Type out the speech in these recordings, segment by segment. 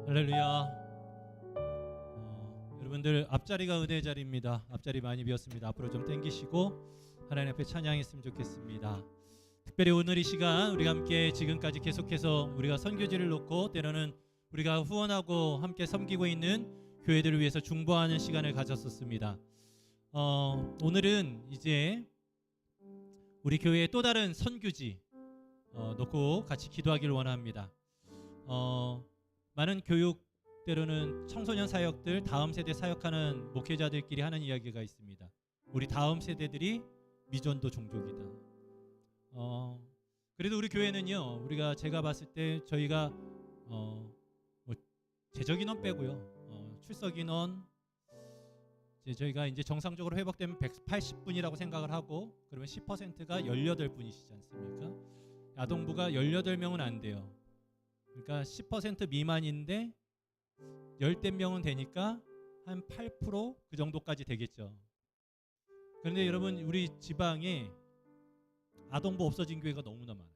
할렐루야. 여러분들 앞자리가 은혜의 자리입니다. 앞자리 많이 비었습니다. 앞으로 좀 당기시고 하나님 앞에 찬양했으면 좋겠습니다. 특별히 오늘 이 시간 우리가 함께 지금까지 계속해서 우리가 선교지를 놓고 때로는 우리가 후원하고 함께 섬기고 있는 교회들을 위해서 중보하는 시간을 가졌었습니다. 오늘은 이제 우리 교회의 또 다른 선교지 놓고 같이 기도하기를 원합니다. 많은 교육 때로는 청소년 사역들, 다음 세대 사역하는 목회자들끼리 하는 이야기가 있습니다. 우리 다음 세대들이 미전도 종족이다. 그래도 우리 교회는요, 제가 봤을 때 저희가 뭐 재적 인원 빼고요, 출석 인원 저희가 이제 정상적으로 회복되면 180분이라고 생각을 하고, 그러면 10%가 18분이시지 않습니까? 아동부가 18명은 안 돼요. 그러니까 10% 미만인데 10대 명은 되니까 한 8% 그 정도까지 되겠죠. 그런데 여러분, 우리 지방에 아동부 없어진 교회가 너무나 많아요.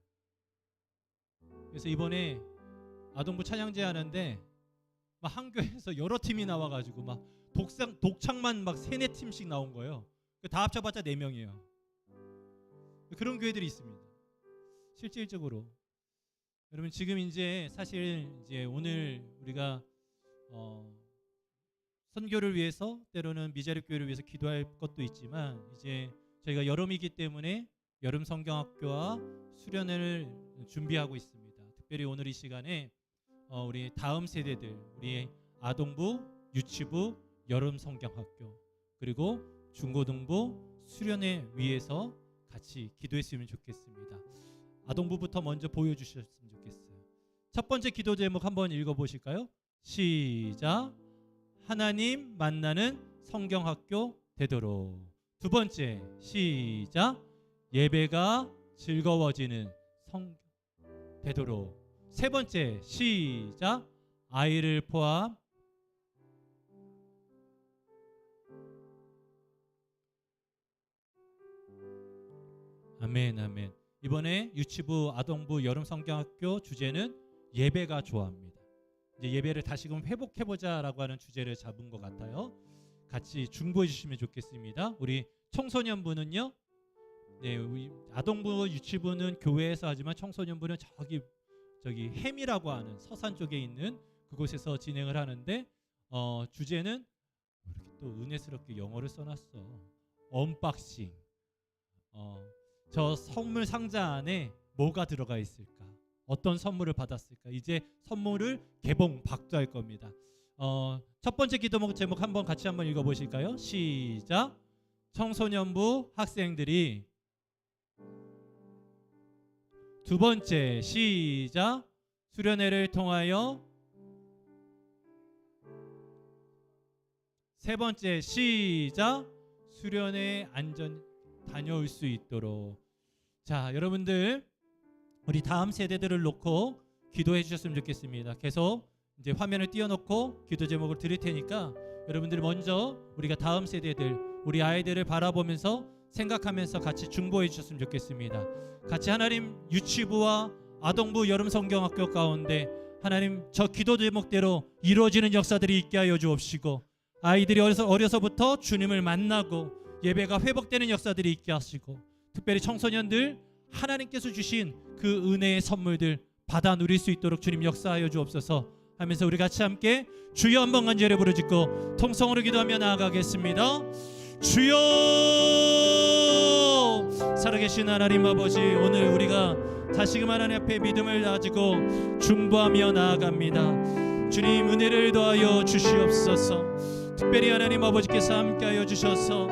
그래서 이번에 아동부 찬양제 하는데 막 한 교회에서 여러 팀이 나와가지고 막 독창만 막 3-4팀씩 나온 거예요. 다 합쳐봤자 4명이에요. 그런 교회들이 있습니다. 실질적으로 여러분, 지금 이제 사실 이제 오늘 우리가 선교를 위해서 때로는 미자립 교회를 위해서 기도할 것도 있지만, 이제 저희가 여름이기 때문에 여름 성경학교와 수련회를 준비하고 있습니다. 특별히 오늘 이 시간에 우리 다음 세대들, 우리 아동부, 유치부, 여름 성경학교, 그리고 중고등부 수련회 위해서 같이 기도했으면 좋겠습니다. 아동부부터 먼저 보여주셨으면 좋겠어요. 첫 번째 기도 제목 한번 읽어보실까요? 시작. 하나님 만나는 성경학교 되도록. 두 번째, 시작. 예배가 즐거워지는 성경 되도록. 세 번째, 시작. 아이를 포함 아멘, 아멘. 이번에 유치부, 아동부, 여름 성경학교 주제는 예배가 좋아합니다. 이제 예배를 다시금 회복해보자라고 하는 주제를 잡은 것 같아요. 같이 중보해 주시면 좋겠습니다. 우리 청소년부는요, 네, 우리 아동부, 유치부는 교회에서 하지만 청소년부는 저기 햄이라고 하는 서산 쪽에 있는 그곳에서 진행을 하는데, 주제는 이렇게 또 은혜스럽게 영어를 써놨어. 언박싱. 저 선물 상자 안에 뭐가 들어가 있을까? 어떤 선물을 받았을까? 이제 선물을 개봉 박두할 겁니다. 첫 번째 기도 제목 같이 한번 읽어보실까요? 시작. 청소년부 학생들이. 두 번째, 시작. 수련회를 통하여. 세 번째, 시작. 수련회 안전 다녀올 수 있도록. 자, 여러분들 우리 다음 세대들을 놓고 기도해 주셨으면 좋겠습니다. 계속 이제 화면을 띄워놓고 기도 제목을 드릴 테니까 여러분들 먼저 우리가 다음 세대들, 우리 아이들을 바라보면서 생각하면서 같이 중보해 주셨으면 좋겠습니다. 같이 하나님, 유치부와 아동부 여름 성경학교 가운데 하나님, 저 기도 제목대로 이루어지는 역사들이 있게 하여 주옵시고, 아이들이 어려서부터 주님을 만나고 예배가 회복되는 역사들이 있게 하시고, 특별히 청소년들 하나님께서 주신 그 은혜의 선물들 받아 누릴 수 있도록 주님 역사하여 주옵소서 하면서 우리 같이 함께 주여 한번 간절히 부르짖고 통성으로 기도하며 나아가겠습니다. 주여! 살아계신 하나님 아버지, 오늘 우리가 다시금 하나님 앞에 믿음을 가지고 중보하며 나아갑니다. 주님, 은혜를 더하여 주시옵소서. 특별히 하나님 아버지께서 함께하여 주셔서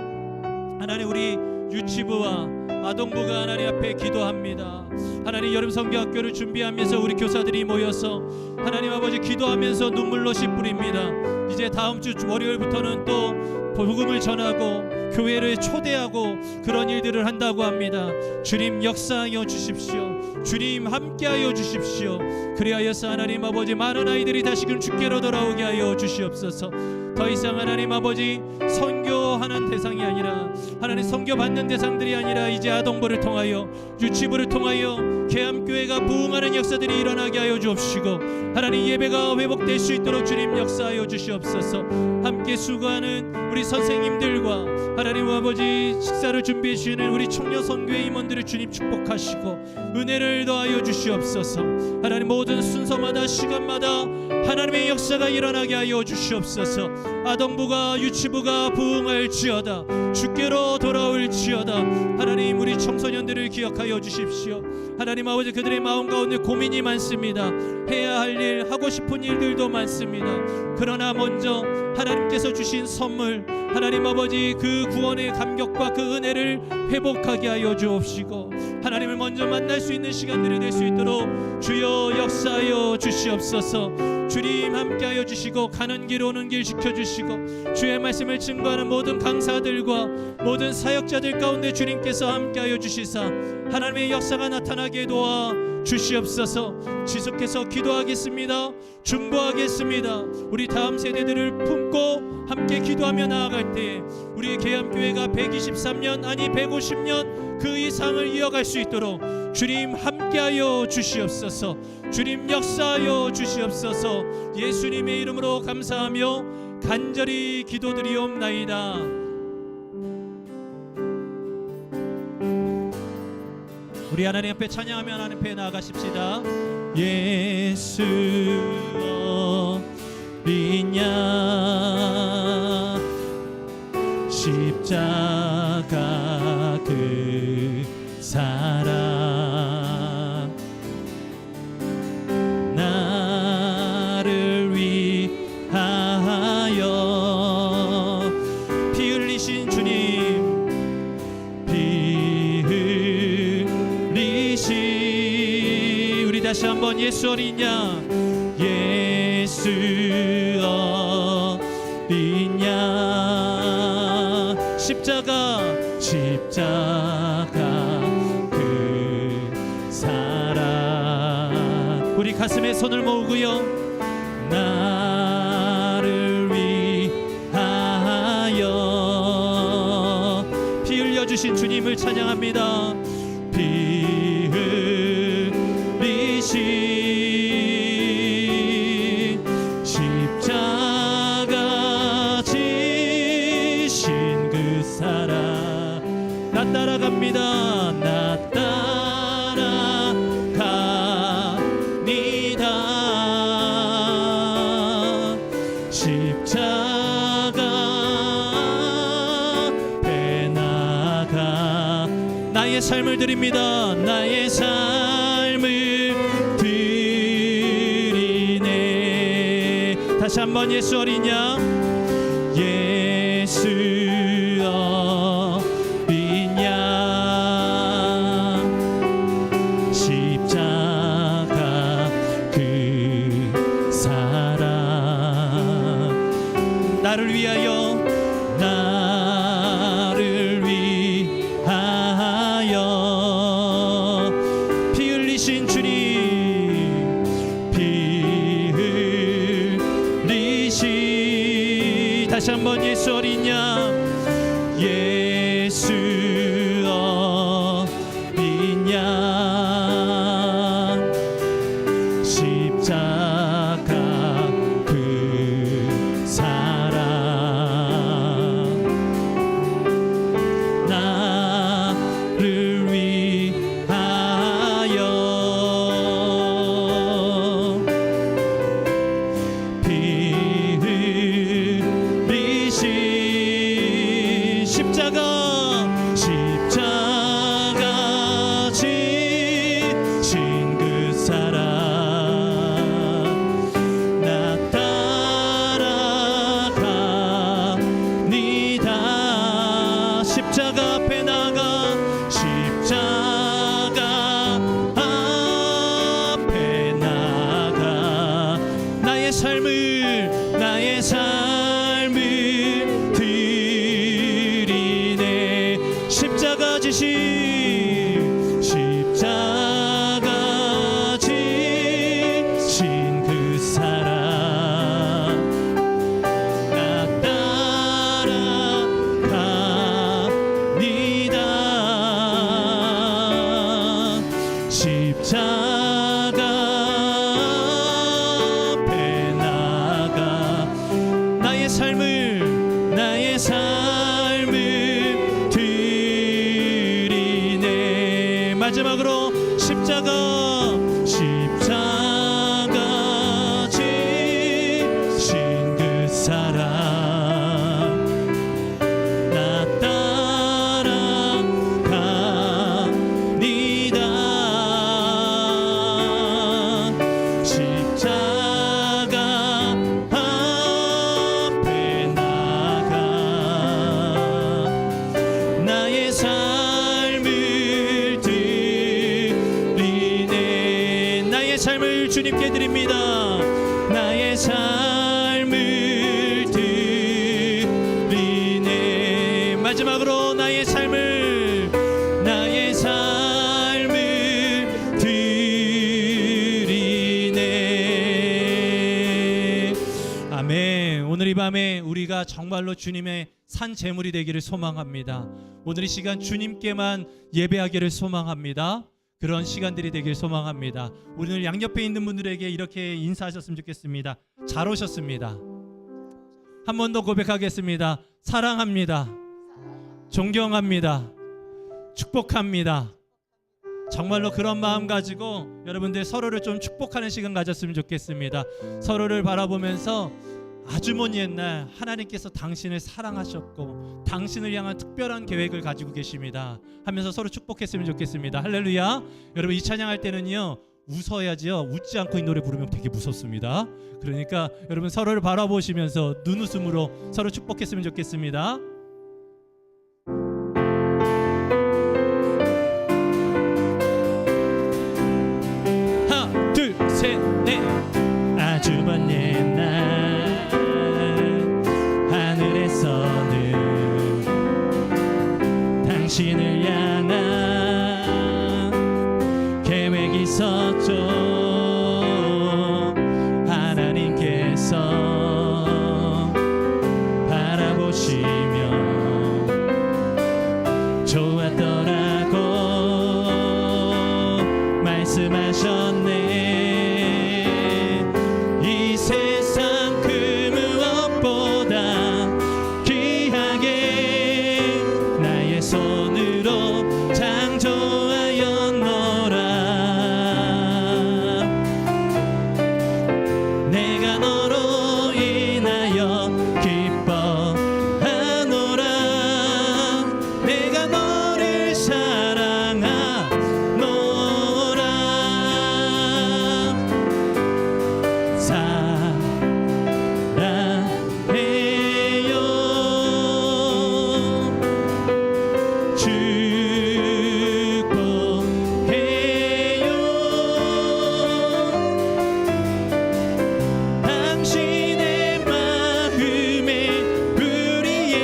하나님, 우리 유치부와 아동부가 하나님 앞에 기도합니다. 하나님, 여름 성경학교를 준비하면서 우리 교사들이 모여서 하나님 아버지 기도하면서 눈물로 씨 뿌립니다. 이제 다음 주 월요일부터는 또 복음을 전하고 교회를 초대하고 그런 일들을 한다고 합니다. 주님, 역사하여 주십시오. 주님 함께하여 주십시오. 그리하여서 하나님 아버지 많은 아이들이 다시금 주께로 돌아오게 하여 주시옵소서. 더 이상 하나님 아버지 선교하는 대상이 아니라 하나님 선교받는 대상들이 아니라 이제 아동부를 통하여 유치부를 통하여 계암교회가 부흥하는 역사들이 일어나게 하여 주옵시고 하나님 예배가 회복될 수 있도록 주님 역사하여 주시옵소서. 함께 수고하는 우리 선생님들과 하나님 아버지 식사를 준비해 주시는 우리 청년 선교회 임원들을 주님 축복하시고 은혜를 더하여 주시옵소서. 하나님 모든 순서마다 시간마다 하나님의 역사가 일어나게 하여 주시옵소서. 아동부가 유치부가 부흥할지어다 주께로 돌아올지어다. 하나님 우리 청소년들을 기억하여 주십시오. 하나님 아버지 그들의 마음 가운데 고민이 많습니다. 해야 할 일 하고 싶은 일들도 많습니다. 그러나 먼저 하나님께서 주신 선물 하나님 아버지 그 구원의 감격과 그 은혜를 회복하게 하여 주옵시고 하나님을 먼저 만날 수 있는 시간들이 될 수 있도록 주여 역사하여 주시옵소서. 주님 함께하여 주시고 가는 길 오는 길 지켜주시고 주의 말씀을 증거하는 모든 강사들과 모든 사역자들 가운데 주님께서 함께하여 주시사 하나님의 역사가 나타나게 도와 주시옵소서. 지속해서 기도하겠습니다. 중보하겠습니다. 우리 다음 세대들을 품고 함께 기도하며 나아갈 때에 우리 계암교회가 123년 아니 150년 그 이상을 이어갈 수 있도록 주님 함께하여 주시옵소서. 주님 역사하여 주시옵소서. 예수님의 이름으로 감사하며 간절히 기도드리옵나이다. 우리 하나님 앞에 찬양하며 하나님 앞에 나아가십시다. 예수 어린 양 십자가 그 사랑 나를 위하여 피 흘리신 주님 우리 다시 한번 예수 어린 양 예수 어린 양 십자가 그 사랑 우리 가슴에 손을 모으고요 나를 위하여 피 흘려주신 주님을 찬양합니다. 피 흘리신 십자가 지신 그 사랑 나 따라갑니다. 나 따라갑니다. 십자가 앞에 나가 나의 삶을 드립니다. 나의 삶을 드리네. 다시 한번 예수 어린 양 예수 어린 양 십자가 그 사랑 나를 위하여 나를 위하여 피 흘리신 주님 피 흘리신 다시 한번 예수 어린 양 예수 어린 양 십자가 그 사랑 나를 위하여 피 흘리신 십자가 지신 그 사랑 나 따라갑니다. 십자가 앞에 나가 십자가 앞에 나가 나의 삶을 드리네. 십자가 지신 십자가 삶을 드리네. 마지막으로 십자가 지신 그 사랑 나 따라갑니다. 십자가 앞에 나가 나의 삶을 드리네. 나의 삶을 주님께 드립니다. 나의 삶을 드리네. 마지막으로 나의 삶을 드리네. 아멘. 오늘 이 밤에 우리가 정말로 주님의 산 제물이 되기를 소망합니다. 오늘 이 시간 주님께만 예배하기를 소망합니다. 그런 시간들이 되길 소망합니다. 오늘 양옆에 있는 분들에게 이렇게 인사하셨으면 좋겠습니다. 잘 오셨습니다. 한 번 더 고백하겠습니다. 사랑합니다. 존경합니다. 축복합니다. 정말로 그런 마음 가지고 여러분들 서로를 좀 축복하는 시간 가졌으면 좋겠습니다. 서로를 바라보면서 아주 먼 옛날 하나님께서 당신을 사랑하셨고 당신을 향한 특별한 계획을 가지고 계십니다 하면서 서로 축복했으면 좋겠습니다. 할렐루야. 여러분 이 찬양할 때는요 웃어야지요. 웃지 않고 이 노래 부르면 되게 무섭습니다. 그러니까 여러분 서로를 바라보시면서 눈웃음으로 서로 축복했으면 좋겠습니다. 하나 둘 셋 넷. 아주 먼 옛날 하늘에서는 당신을 향한 계획이 있었죠. 하나님께서 바라보시며 좋았더라고 말씀하셨네. 이 세상 그 무엇보다 귀하게 나의 손으로 창조하였노라. 내가 너로 인하여 기뻐하노라. 내가 너를 사랑하노라. 사랑해요. 축복해요. 당신의 마음에 뿌리에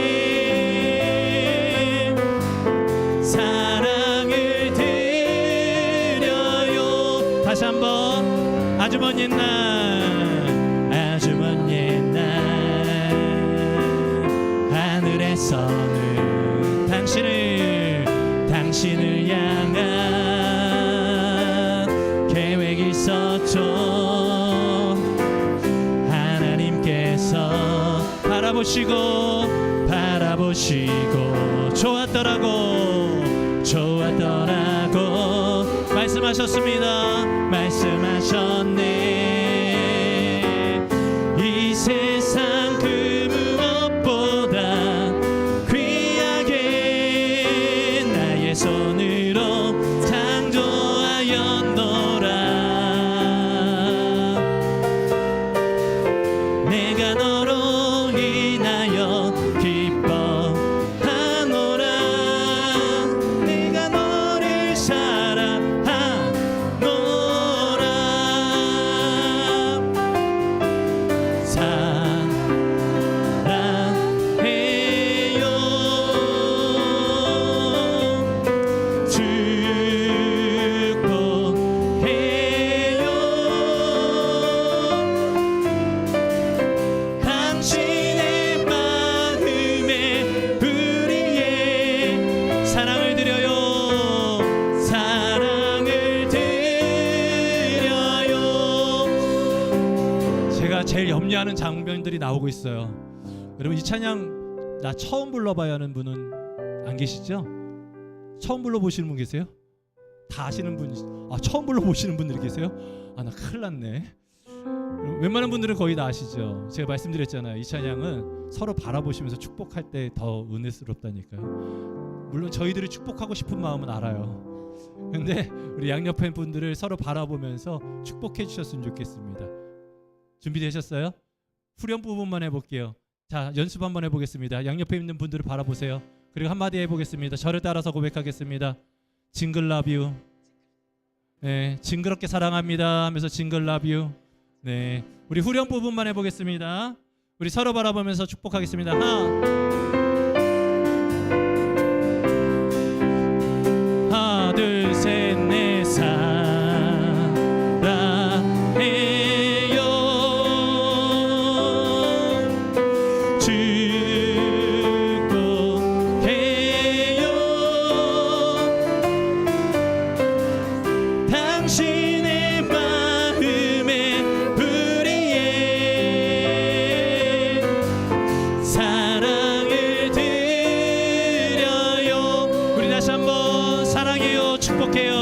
사랑을 드려요. 다시 한번. 아주 먼 옛날 아주 먼 옛날 하늘에서는 당신을 향한 계획이 있었죠. 하나님께서 바라보시고 좋았더라고 말씀하셨습니다. 말씀하셨네. 이 세상 그 무엇보다 귀하게 나의 손으로 창조하였노라. 내가 너로 인하여 기뻐하노라. 내가 너를 사랑하노라. 사랑해요. 축복해요. 당신의 마음에 뿌리에 사랑을 드려요. 사랑을 드려요. 제가 제일 염려하는 장면들이 나오고 있어요. 여러분 이 찬양 나 처음 불러봐야 하는 분은 안 계시죠? 처음 불러보시는 분 계세요? 다 아시는 분, 처음 불러보시는 분들이 계세요? 나 큰일 났네. 웬만한 분들은 거의 다 아시죠? 제가 말씀드렸잖아요. 이 찬양은 서로 바라보시면서 축복할 때 더 은혜스럽다니까요. 물론 저희들이 축복하고 싶은 마음은 알아요. 근데 우리 양옆에 분들을 서로 바라보면서 축복해 주셨으면 좋겠습니다. 준비되셨어요? 후렴 부분만 해볼게요. 자, 연습 한번 해보겠습니다. 양옆에 있는 분들을 바라보세요. 그리고 한마디 해보겠습니다. 저를 따라서 고백하겠습니다. 징글 러브 유. 네, 징그럽게 사랑합니다 하면서 징글 러브 유. 네, 우리 후렴 부분만 해보겠습니다. 우리 서로 바라보면서 축복하겠습니다. 하나 둘 셋 넷 사랑해요 축복해요 당신의 마음에 불이에 사랑을 드려요. 우리 다시 한번 사랑해요 축복해요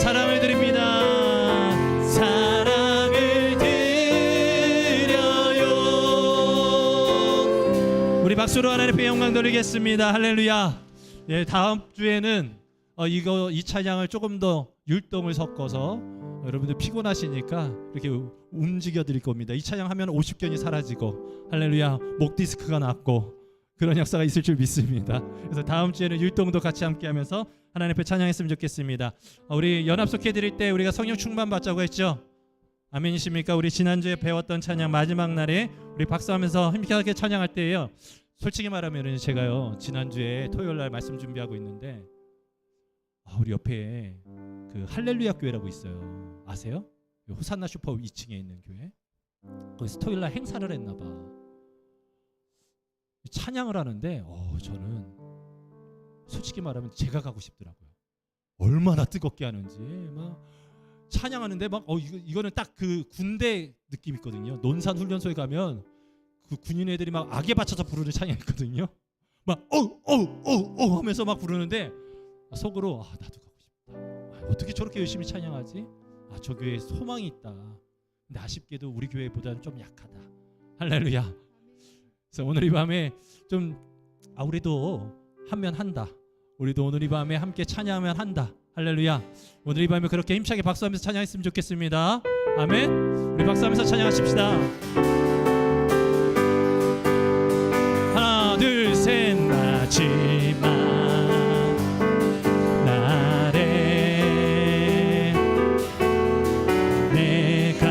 사랑을 드립니다. 사랑을 드려요. 우리 박수로 하나님께 영광 돌리겠습니다. 할렐루야. 예, 다음 주에는 이 찬양을 조금 더 율동을 섞어서 여러분들 피곤하시니까 이렇게 움직여 드릴 겁니다. 이 찬양 하면 50견이 사라지고 할렐루야 목 디스크가 낫고 그런 역사가 있을 줄 믿습니다. 그래서 다음 주에는 율동도 같이 함께하면서 하나님 앞에 찬양했으면 좋겠습니다. 우리 연합속해 드릴 때 우리가 성령 충만 받자고 했죠. 아멘이십니까? 우리 지난주에 배웠던 찬양 마지막 날에 우리 박수하면서 힘차게 찬양할 때예요. 솔직히 말하면 제가요 지난주에 토요일날 말씀 준비하고 있는데 우리 옆에 그 할렐루야 교회라고 있어요. 아세요? 호산나 슈퍼 2층에 있는 교회. 거기서 토요일날 행사를 했나 봐. 찬양을 하는데 저는 솔직히 말하면 제가 가고 싶더라고요. 얼마나 뜨겁게 하는지 막 찬양하는데 막 이거는 딱 그 군대 느낌 있거든요. 논산 훈련소에 가면 그 군인 애들이 막 악에 받쳐서 부르는 찬양이 있거든요. 막 하면서 막 부르는데 속으로 나도 가고 싶다. 어떻게 저렇게 열심히 찬양하지? 저 교회에 소망이 있다. 근데 아쉽게도 우리 교회보다는 좀 약하다. 할렐루야. 그래서 오늘 이 밤에 좀 우리도 하면 한다. 우리도 오늘 이 밤에 함께 찬양하면 한다. 할렐루야. 오늘 이 밤에 그렇게 힘차게 박수하면서 찬양했으면 좋겠습니다. 아멘. 우리 박수하면서 찬양하십시다. 하나 둘 셋 마지막 날에 내가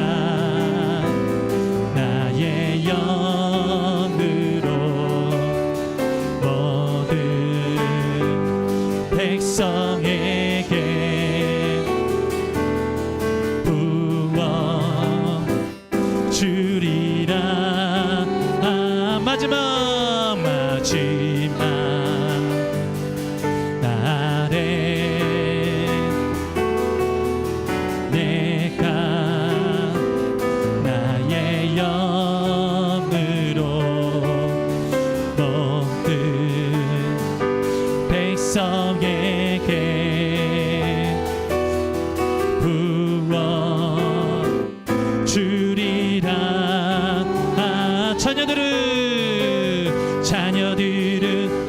나의 영으로 모든 백성에게 부어 주리라. 마지막 날에 내가 나의 영으로 모든 백성에게 부어 주리라. 자녀들은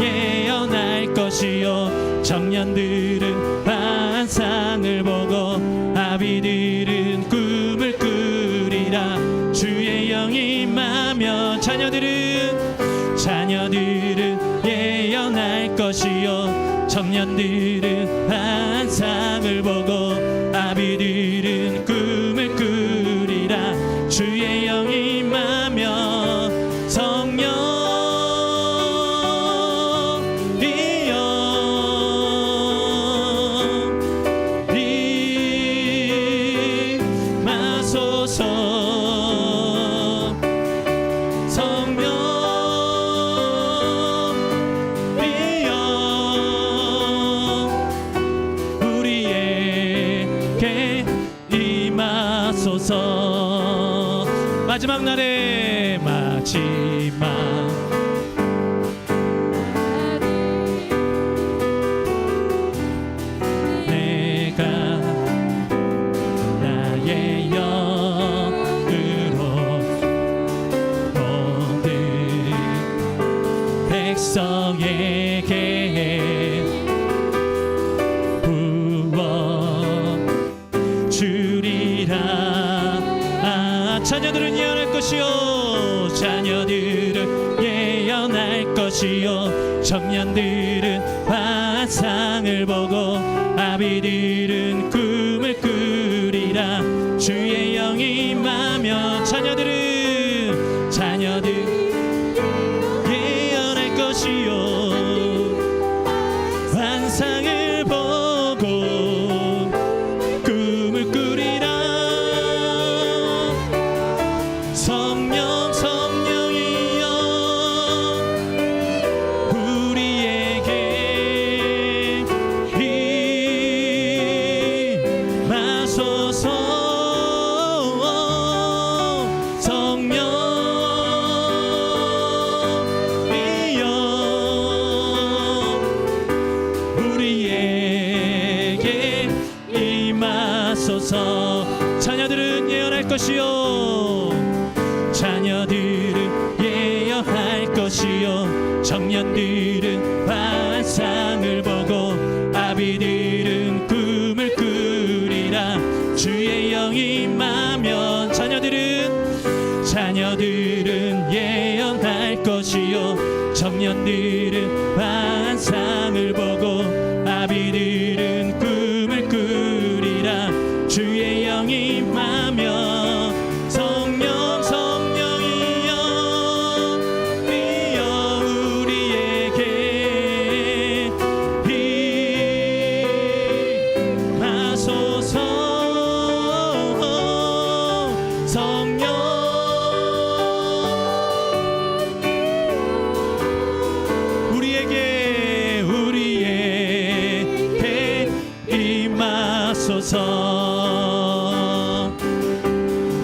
예언할 것이요 청년들은 환상을 보고 아비들은 꿈을 꾸리라. 주의 영이 임하면 자녀들은 예언할 것이요 청년들은 환상을 보고 아비들은 꿈을 꾸리라. 주의 영이 임하면 성령이여 임하소서. 마지막 날에 마지막 내가 나의 영으로 모든 백성에게 부어 주리라. 자녀들은 예언할 것이요, 자녀들은 예언할 것이요, 청년들은 환상을 보고 아비들은 꿈을 꾸리라. 주의 영이 임하면 자녀들 예언할 것이요, 환상을 보고 꿈을 꾸리라. 성령이여 우리에게 임하소서. 우리에게 임하소서. 자녀들은 예언할 것이요, 자녀들은 예언할 것이요, 청년들은 환상을 보고 아비들은 꿈을 꾸리라. 주의 영이 임하면 자녀들은 예언할 것이요, 청년들은 환상을 보고 아비들은 꿈을 꾸리라. 주의 영이 임하면 성령이여 우리에게 임하소서. 성령 우리에게 임하소서.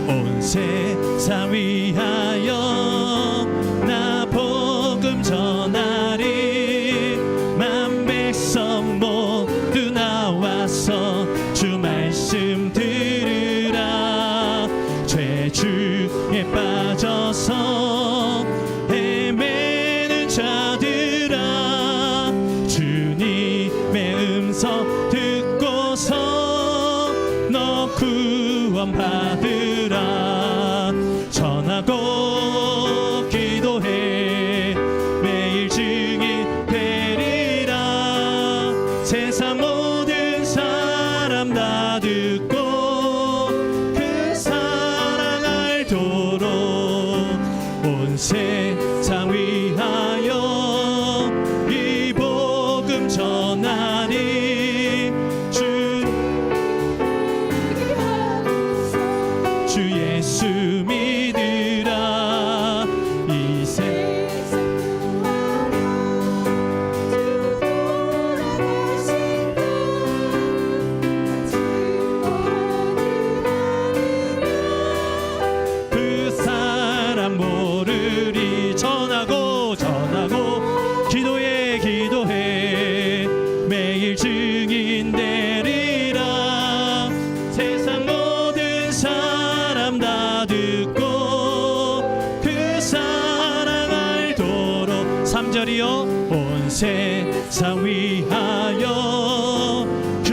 온 세상 위하여 나 복음 전하리. 만 백성 모두 나와서 주 말씀 들으라. 죄주에 빠져서 헤매는 자들아, 주님의 음성 듣고서 너 구원받으라. 전하고 기도해 매일 증인 되리라. 세상 모든 사람 다 듣고 그 사랑 알도록 온 세상 위하여 이 복음 전하리. 주 예수 믿으라. 이 세상 그 사람 모르리. 전하고 기도해 매일 증인 되리라. 세상 모든 사람 다 듣고 그 사랑 알도록. 3절이요. 온 세상 위하여 그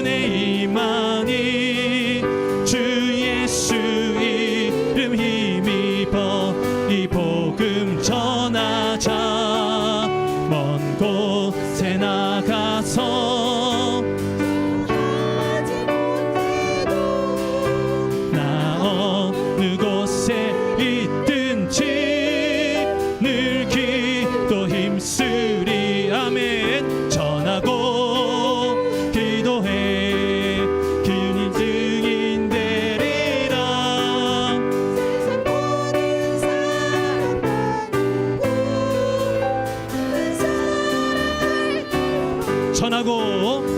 은혜 임하니. 주 예수 이름 힘입어 이 복음 전하자. 먼 곳에 나가서 나 어느 곳에 있든지 늘 기도 힘쓰리. 아멘. 전하고 기도해 기운이 증인 되리라.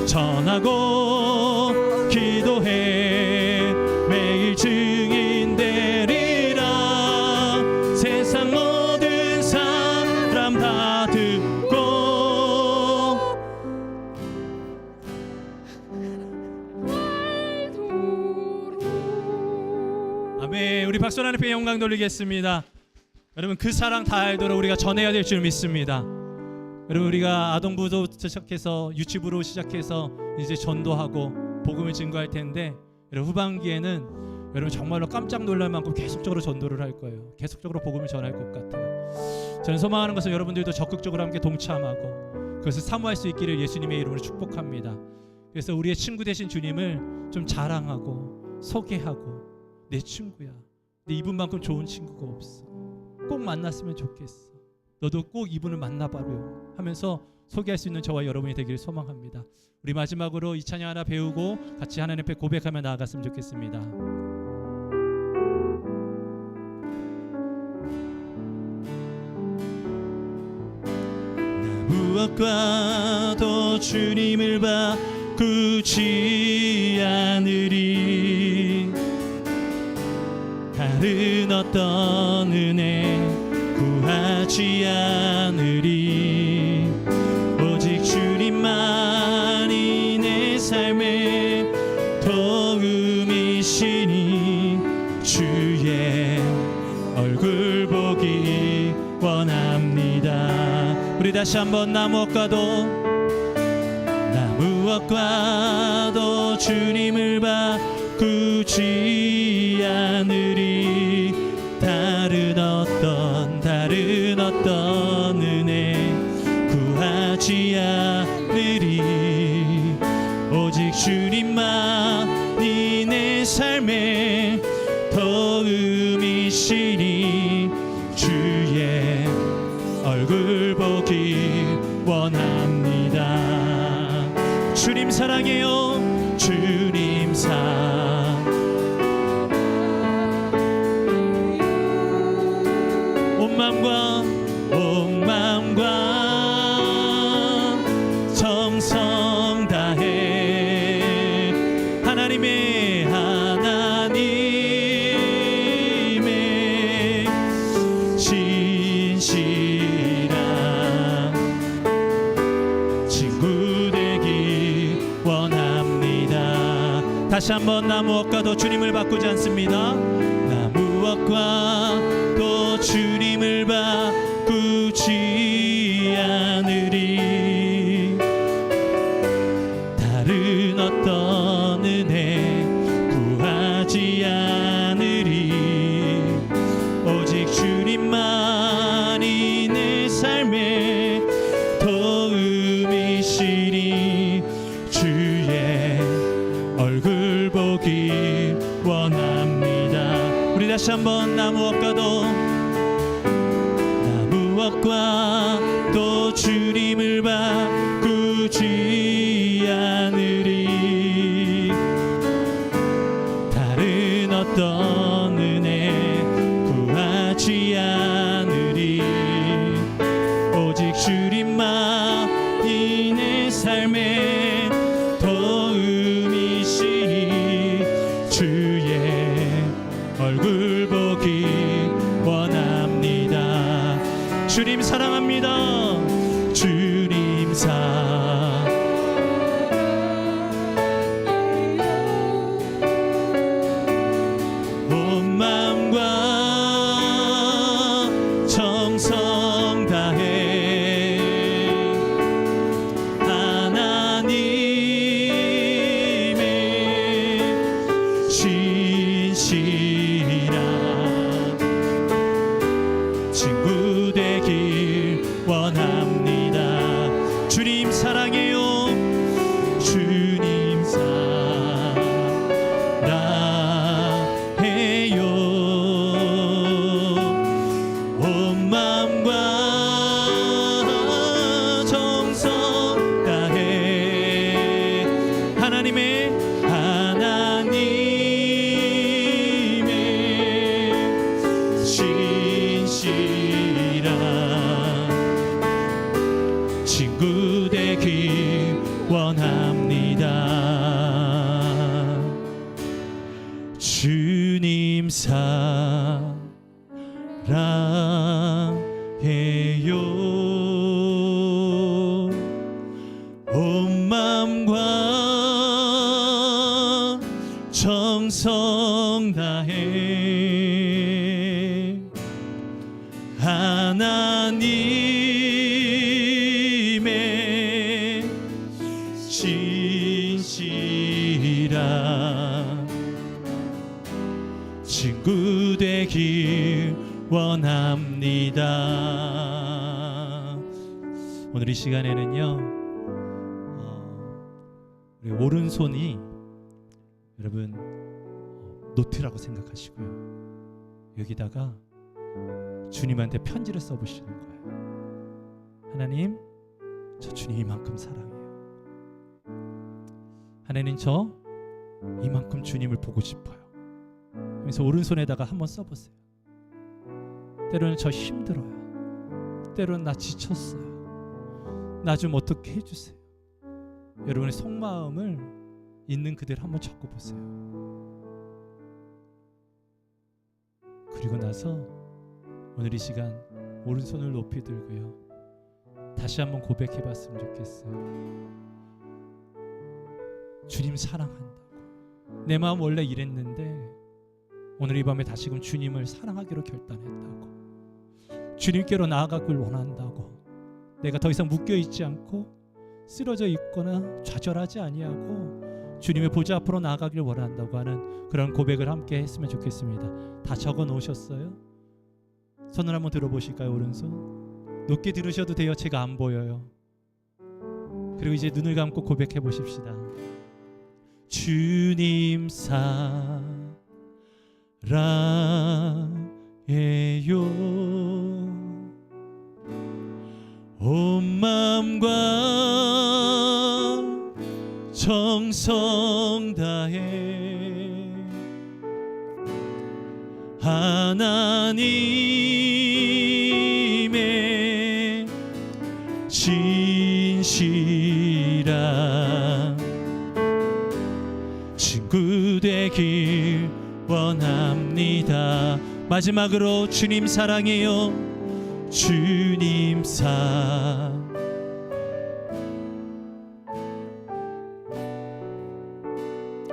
전하고 기도해 아멘. 우리 박수 하나님께 영광 돌리겠습니다. 여러분, 그 사랑 다 알도록 우리가 전해야 될 줄 믿습니다. 여러분, 우리가 아동부부터 시작해서 유치부로 시작해서 이제 전도하고 복음을 증거할 텐데, 여러분 후반기에는 여러분 정말로 깜짝 놀랄 만큼 계속적으로 전도를 할 거예요. 계속적으로 복음을 전할 것 같아요. 저는 소망하는 것은 여러분들도 적극적으로 함께 동참하고 그것을 사모할 수 있기를 예수님의 이름으로 축복합니다. 그래서 우리의 친구 되신 주님을 좀 자랑하고 소개하고, 내 친구야, 근데 이분만큼 좋은 친구가 없어, 꼭 만났으면 좋겠어, 너도 꼭 이분을 만나봐요 하면서 소개할 수 있는 저와 여러분이 되기를 소망합니다. 우리 마지막으로 이 찬양 하나 배우고 같이 하나님 앞에 고백하며 나아갔으면 좋겠습니다. 무엇과도 주님을 바꾸지 않으리. 다른 어떤 은혜 구하지 않으리. 오직 주님만이 내 삶의 도움이시니 주의 얼굴 보기 원합니다. 우리 다시 한번 나 무엇과도 주님을 바꾸지 않으리. 다른 어떤 은혜 구하지 않으리. 오직 주님만이 내 삶의 도움이시니 주의 얼굴 보기 원합니다. 주님 사랑해요. 주님 온 마음과 정성 다해 하나님의 진실한 친구 되기 원합니다. 다시 한번 나 무엇과도 주님을 바꾸지 않습니다. 나 무엇과도 주님을 바꾸지 않으리. 다른 어떤 은혜 구하지 않으리. 오직 주님만이 내 삶의 도움이시니 주의 얼굴 보기 원합니다. 우리 다시 한번 나 무엇과도 주님을 바꾸지 않으리. 다른 어떤 은혜 구하지 않으리. 오직 주님만이 내 삶의 도움이시니 주의 얼굴 보기 원합니다. 주님 사랑합니다. 주님 온 마음과 정성 다해 하나님의 진실한 친구 되길 원합니다. 주님 사랑해요. 주님 사랑해요. 온 마음과 정성 다해 하나님의 진실한 친구 되길 원합니다. 주님 사랑해요. 온 마음과 정성 다해 하나님의 진실한 친구 되길 원합니다. 오늘 이 시간에는요, 우리 오른손이 여러분 노트라고 생각하시고요, 여기다가 주님한테 편지를 써보시는 거예요. 하나님, 저 주님 이만큼 사랑해요. 하나님, 저 이만큼 주님을 보고 싶어요. 그래서 오른손에다가 한번 써보세요. 때로는 저 힘들어요. 때로는 나 지쳤어요. 나 좀 어떻게 해주세요. 여러분의 속마음을 있는 그대로 한번 적어보세요. 그리고 나서 오늘 이 시간 오른손을 높이 들고요, 다시 한번 고백해봤으면 좋겠어요. 주님 사랑한다고. 내 마음 원래 이랬는데 오늘 이 밤에 다시금 주님을 사랑하기로 결단했다고. 주님께로 나아가길 원한다고. 내가 더 이상 묶여있지 않고 쓰러져 있거나 좌절하지 아니하고 주님의 보좌 앞으로 나아가길 원한다고 하는 그런 고백을 함께 했으면 좋겠습니다. 다 적어 놓으셨어요? 손을 한번 들어보실까요? 오른손 높게 들으셔도 돼요. 제가 안 보여요. 그리고 이제 눈을 감고 고백해 보십시다. 주님 사랑해요. 온 마음과 정성 다해 하나님의 진실한 친구 되길 원합니다. 마지막으로 주님 사랑해요. 주님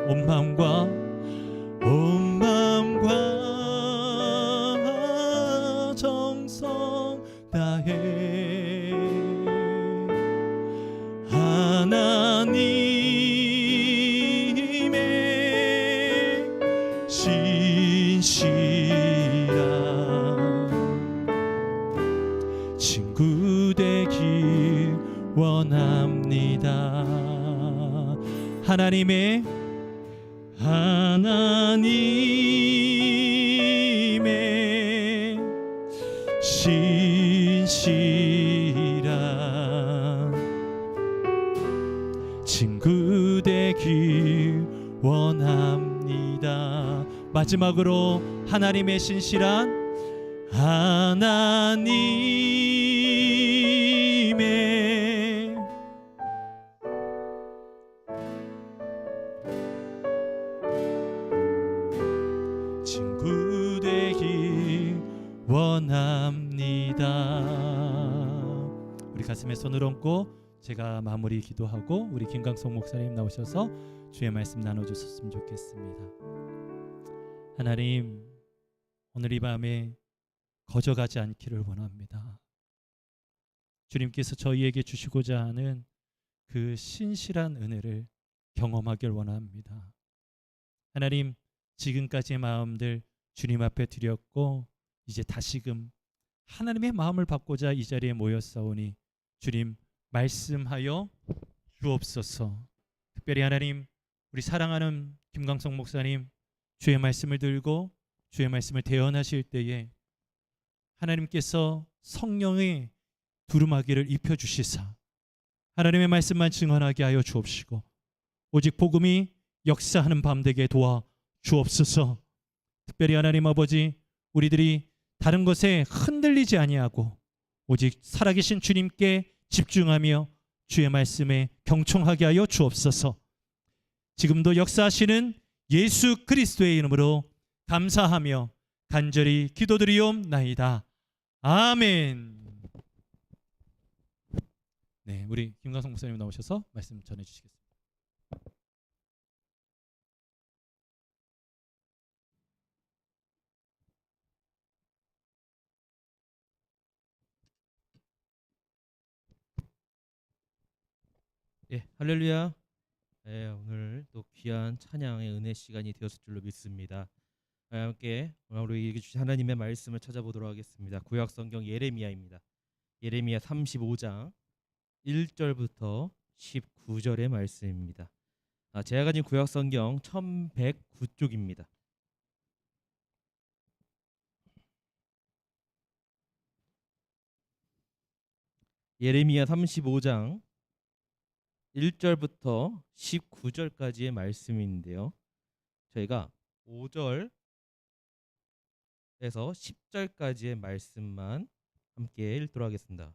온 마음과 정성 다해 하나님의 진실한 친구 되길 원합니다. 하나님의 신실한 친구 되길 원합니다. 마지막으로 하나님의 신실한 하나님의 친구 되길 원합니다. 우리 가슴에 손을 얹고 제가 마무리 기도하고 우리 김강성 목사님 나오셔서 주의 말씀 나눠주셨으면 좋겠습니다. 하나님, 오늘 이 밤에 거저가지 않기를 원합니다. 주님께서 저희에게 주시고자 하는 그 신실한 은혜를 경험하길 원합니다. 하나님, 지금까지의 마음들 주님 앞에 드렸고 이제 다시금 하나님의 마음을 받고자 이 자리에 모였사오니 주님 말씀하여 주옵소서. 특별히 하나님, 우리 사랑하는 김광석 목사님 주의 말씀을 들고 주의 말씀을 대언하실 때에 하나님께서 성령의 두루마기를 입혀주시사 하나님의 말씀만 증언하게 하여 주옵시고 오직 복음이 역사하는 밤 되게 도와 주옵소서. 특별히 하나님 아버지, 우리들이 다른 것에 흔들리지 아니하고 오직 살아계신 주님께 집중하며 주의 말씀에 경청하게 하여 주옵소서. 지금도 역사하시는 예수 그리스도의 이름으로 감사하며 간절히 기도드리옵나이다. 아멘. 네, 우리 김광성 목사님 나오셔서 말씀 전해 주시겠습니다. 예, 할렐루야. 예, 오늘 또 귀한 찬양의 은혜 시간이 되었을 줄로 믿습니다. 함께 우리 주신 하나님의 말씀을 찾아보도록 하겠습니다. 구약 성경 예레미야입니다. 예레미야 35장 1절부터 19절의 말씀입니다. 제가 가진 구약 성경 1109쪽입니다. 예레미야 35장 1절부터 19절까지의 말씀인데요. 저희가 5절에서 10절까지의 말씀만 함께 읽도록 하겠습니다.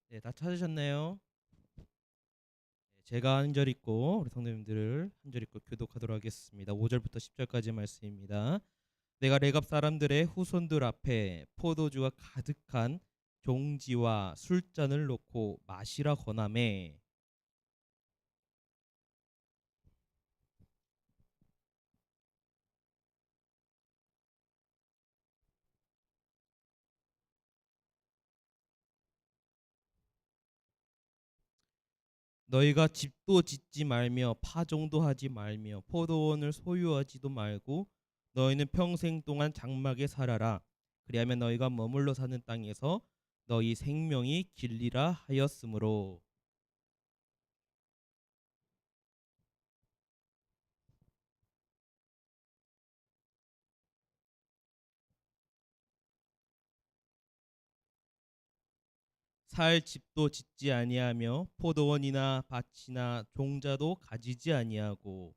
네, 다 찾으셨나요? 제가 한 절 읽고 우리 성도님들을 한 절 읽고 교독하도록 하겠습니다. 5절부터 10절까지 말씀입니다. 내가 레갑 사람들의 후손들 앞에 포도주가 가득한 종지와 술잔을 놓고 마시라 권하매 너희가 집도 짓지 말며 파종도 하지 말며 포도원을 소유하지도 말고 너희는 평생 동안 장막에 살아라. 그리하면 너희가 머물러 사는 땅에서 너희 생명이 길리라 하였으므로. 살 집도 짓지 아니하며 포도원이나 밭이나 종자도 가지지 아니하고.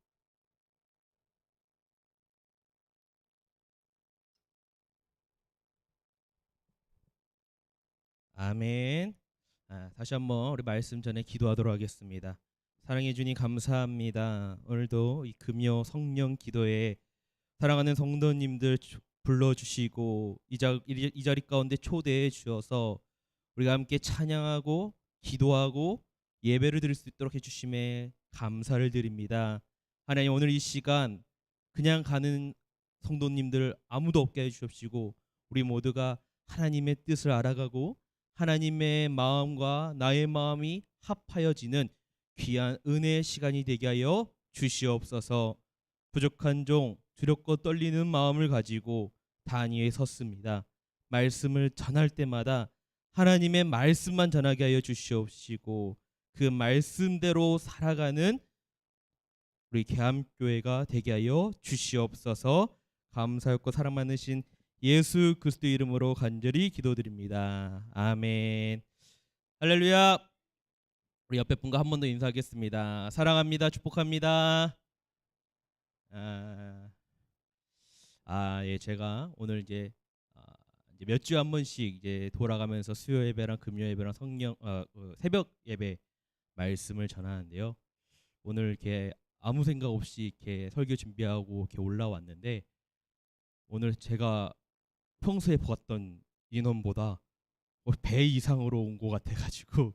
아멘. 다시 한번 우리 말씀 전에 기도하도록 하겠습니다. 사랑해 주님 감사합니다. 오늘도 이 금요 성령 기도에 사랑하는 성도님들 불러주시고 이 자리 가운데 초대해 주셔서 우리가 함께 찬양하고 기도하고 예배를 드릴 수 있도록 해주심에 감사를 드립니다. 하나님, 오늘 이 시간 그냥 가는 성도님들 아무도 없게 해주십시고 우리 모두가 하나님의 뜻을 알아가고 하나님의 마음과 나의 마음이 합하여지는 귀한 은혜의 시간이 되게 하여 주시옵소서. 부족한 종 두렵고 떨리는 마음을 가지고 단위에 섰습니다. 말씀을 전할 때마다 하나님의 말씀만 전하게 하여 주시옵시고 그 말씀대로 살아가는 우리 계암교회가 되게 하여 주시옵소서. 감사였고 사랑 많으신 예수 그리스도 이름으로 간절히 기도드립니다. 아멘. 할렐루야. 우리 옆에 분과 한 번 더 인사하겠습니다. 사랑합니다. 축복합니다. 예, 제가 오늘 이제 몇 주에 한 번씩 이제 돌아가면서 수요 예배랑 금요 예배랑 새벽 예배 말씀을 전하는데요. 오늘 이렇게 아무 생각 없이 이렇게 설교 준비하고 이렇게 올라왔는데 오늘 제가 평소에 보았던 인원보다 배 이상으로 온 것 같아가지고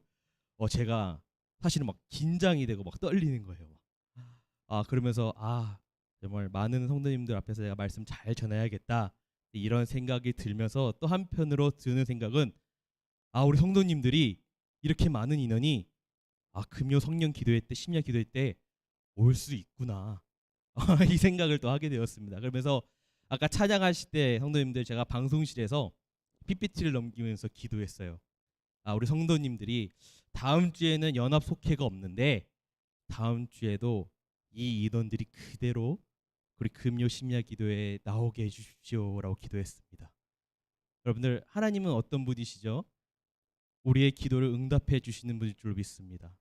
제가 사실은 막 긴장이 되고 막 떨리는 거예요. 그러면서 정말 많은 성도님들 앞에서 내가 말씀 잘 전해야겠다 이런 생각이 들면서 또 한편으로 드는 생각은 우리 성도님들이 이렇게 많은 인원이 금요 성령 기도회 때 심야 기도회 때 올 수 있구나 이 생각을 또 하게 되었습니다. 그러면서 아까 찬양하실 때 성도님들 제가 방송실에서 PPT를 넘기면서 기도했어요. 우리 성도님들이 다음 주에는 연합 속회가 없는데 다음 주에도 이 인원들이 그대로 우리 금요 심야 기도에 나오게 해주십시오라고 기도했습니다. 여러분들, 하나님은 어떤 분이시죠? 우리의 기도를 응답해 주시는 분일 줄 믿습니다.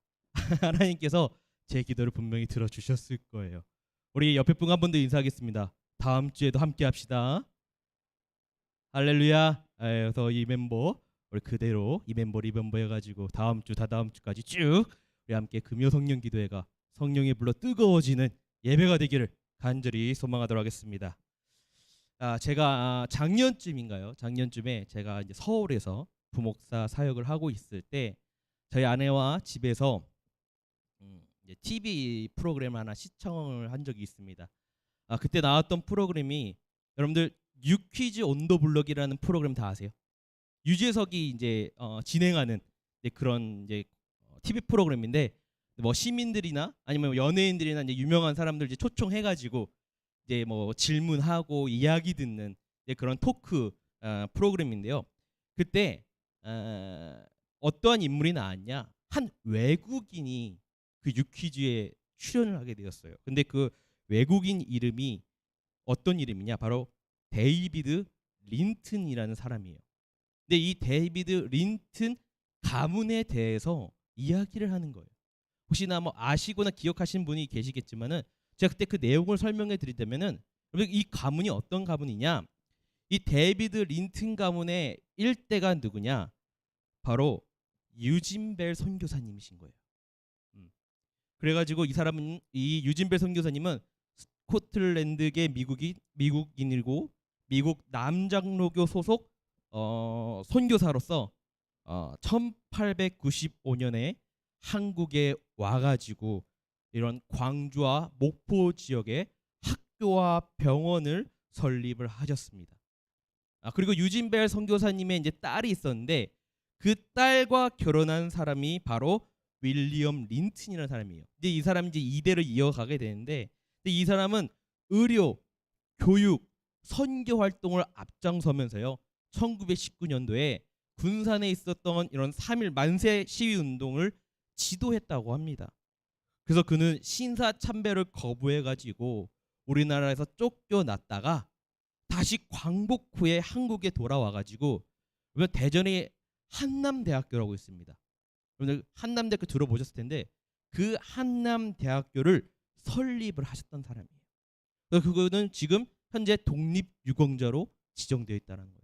하나님께서 제 기도를 분명히 들어주셨을 거예요. 우리 옆에 분 한 번 더 인사하겠습니다. 다음 주에도 함께 합시다. 할렐루야. 그래서 이 멤버 우리 그대로 이 멤버 해가지고 다음 주 다다음 주까지 쭉 우리 함께 금요 성령 기도회가 성령이 불러 뜨거워지는 예배가 되기를 간절히 소망하도록 하겠습니다. 제가 작년쯤에 제가 이제 서울에서 부목사 사역을 하고 있을 때 저희 아내와 집에서 이제 TV 프로그램 하나 시청을 한 적이 있습니다. 그때 나왔던 프로그램이 여러분들 뉴퀴즈 온 더 블럭이라는 프로그램 다 아세요? 유재석이 이제 진행하는 이제 그런 이제 TV 프로그램인데 뭐 시민들이나 아니면 연예인들이나 이제 유명한 사람들 이제 초청해가지고 이제 뭐 질문하고 이야기 듣는 이제 그런 토크 프로그램인데요. 그때 어떠한 인물이 나왔냐? 한 외국인이 그 유퀴즈에 출연을 하게 되었어요. 근데 그 외국인 이름이 어떤 이름이냐? 바로 데이비드 린튼이라는 사람이에요. 근데 이 데이비드 린튼 가문에 대해서 이야기를 하는 거예요. 혹시나 뭐 아시거나 기억하시는 분이 계시겠지만은 제가 그때 그 내용을 설명해 드리자면은 이 가문이 어떤 가문이냐? 이 데이비드 린튼 가문의 일대가 누구냐? 바로 유진벨 선교사님이신 거예요. 그래가지고 이 유진벨 선교사님은 스코틀랜드계 미국인이고 미국 남장로교 소속 선교사로서 1895년에 한국에 와가지고 이런 광주와 목포 지역에 학교와 병원을 설립을 하셨습니다. 그리고 유진벨 선교사님의 이제 딸이 있었는데 그 딸과 결혼한 사람이 바로 윌리엄 린튼이라는 사람이에요. 이제 이 사람이 이제 이대로 이어가게 되는데 이 사람은 의료, 교육, 선교 활동을 앞장서면서요. 1919년도에 군산에 있었던 이런 3.1 만세 시위 운동을 지도했다고 합니다. 그래서 그는 신사참배를 거부해가지고 우리나라에서 쫓겨났다가 다시 광복 후에 한국에 돌아와가지고 대전에 한남대학교라고 있습니다. 여러분들 한남대학교 들어보셨을 텐데 그 한남대학교를 설립을 하셨던 사람이에요. 그래서 그거는 지금 현재 독립유공자로 지정되어 있다는 거예요.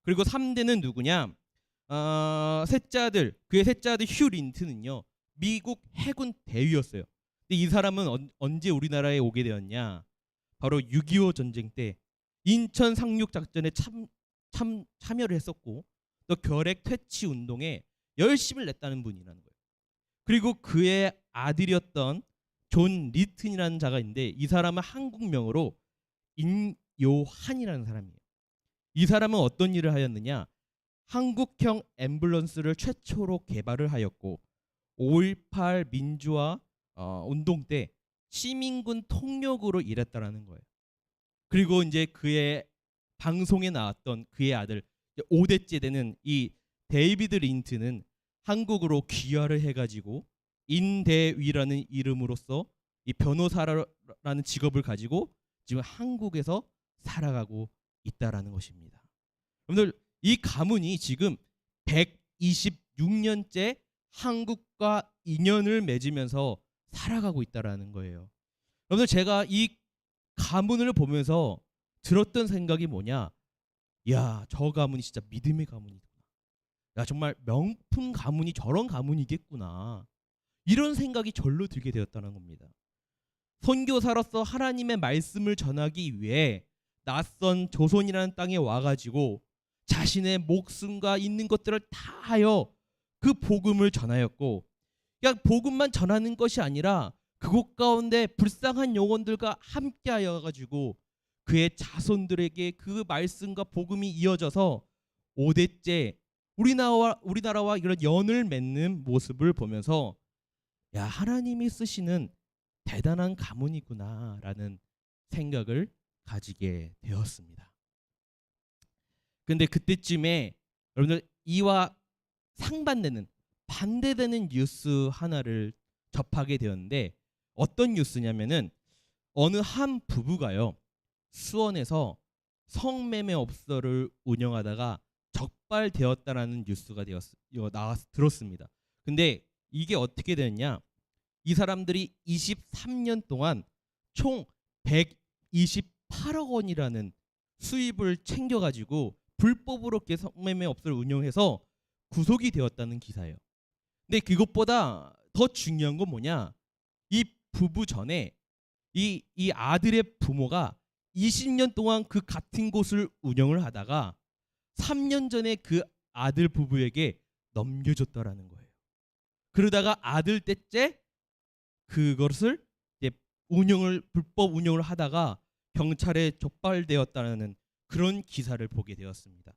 그리고 3대는 누구냐? 그의 셋째 아들 휴 린튼은요 미국 해군 대위였어요. 근데 이 사람은 언제 우리나라에 오게 되었냐? 바로 6.25 전쟁 때 인천 상륙 작전에 참여를 했었고 또 결핵 퇴치 운동에 열심을 냈다는 분이라는 거예요. 그리고 그의 아들이었던 존 리튼이라는 자가 있는데 이 사람은 한국명으로 인요한이라는 사람이에요. 이 사람은 어떤 일을 하였느냐? 한국형 앰뷸런스를 최초로 개발을 하였고 5.18 민주화 운동 때 시민군 통역으로 일했다라는 거예요. 그리고 이제 그의 방송에 나왔던 그의 아들 5대째 되는 이 데이비드 린튼은 한국으로 귀화를 해가지고 인대위라는 이름으로써 이 변호사라는 직업을 가지고 지금 한국에서 살아가고 있다라는 것입니다. 여러분들 이 가문이 지금 126년째 한국과 인연을 맺으면서 살아가고 있다라는 거예요. 여러분들 제가 이 가문을 보면서 들었던 생각이 뭐냐? 야, 저 가문이 진짜 믿음의 가문이구나. 야, 정말 명품 가문이 저런 가문이겠구나. 이런 생각이 절로 들게 되었다는 겁니다. 선교사로서 하나님의 말씀을 전하기 위해 낯선 조선이라는 땅에 와가지고 자신의 목숨과 있는 것들을 다하여 그 복음을 전하였고 그냥 복음만 전하는 것이 아니라 그곳 가운데 불쌍한 영혼들과 함께하여 가지고 그의 자손들에게 그 말씀과 복음이 이어져서 5대째 우리나라와 이런 연을 맺는 모습을 보면서 야, 하나님이 쓰시는 대단한 가문이구나라는 생각을 가지게 되었습니다. 근데 그때쯤에 여러분들 이와 상반되는 반대되는 뉴스 하나를 접하게 되었는데 어떤 뉴스냐면은 어느 한 부부가요 수원에서 성매매업소를 운영하다가 적발되었다라는 뉴스가 들었습니다. 근데 이게 어떻게 되었냐? 이 사람들이 23년 동안 총 128억 원이라는 수입을 챙겨가지고 불법으로 성매매업소를 운영해서 구속이 되었다는 기사예요. 근데 그것보다 더 중요한 건 뭐냐? 이 부부 전에 이 아들의 부모가 20년 동안 그 같은 곳을 운영을 하다가 3년 전에 그 아들 부부에게 넘겨줬다라는 거예요. 그러다가 아들 때째 그것을 이제 불법 운영을 하다가 경찰에 적발되었다는 그런 기사를 보게 되었습니다.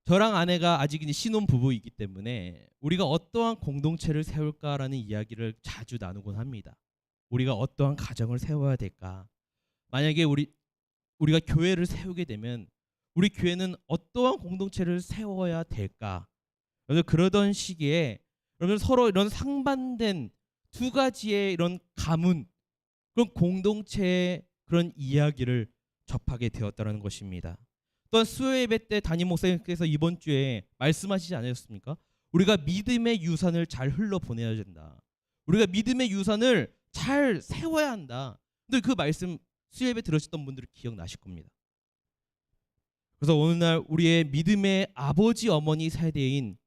저랑 아내가 아직 이제 신혼 부부이기 때문에 우리가 어떠한 공동체를 세울까라는 이야기를 자주 나누곤 합니다. 우리가 어떠한 가정을 세워야 될까? 만약에 우리가 교회를 세우게 되면 우리 교회는 어떠한 공동체를 세워야 될까? 그래서 그러던 시기에 여러분 서로 이런 상반된 두 가지의 이런 가문, 그런 공동체의 그런 이야기를 접하게 되었다는 것입니다. 또한 수요 예배 때 담임 목사님께서 이번 주에 말씀하시지 않으셨습니까? 우리가 믿음의 유산을 잘 흘러 보내야 된다. 우리가 믿음의 유산을 잘 세워야 한다. 근데 그 말씀 수요 예배 들으셨던 분들은 기억나실 겁니다. 그래서 오늘날 우리의 믿음의 아버지 어머니 세대인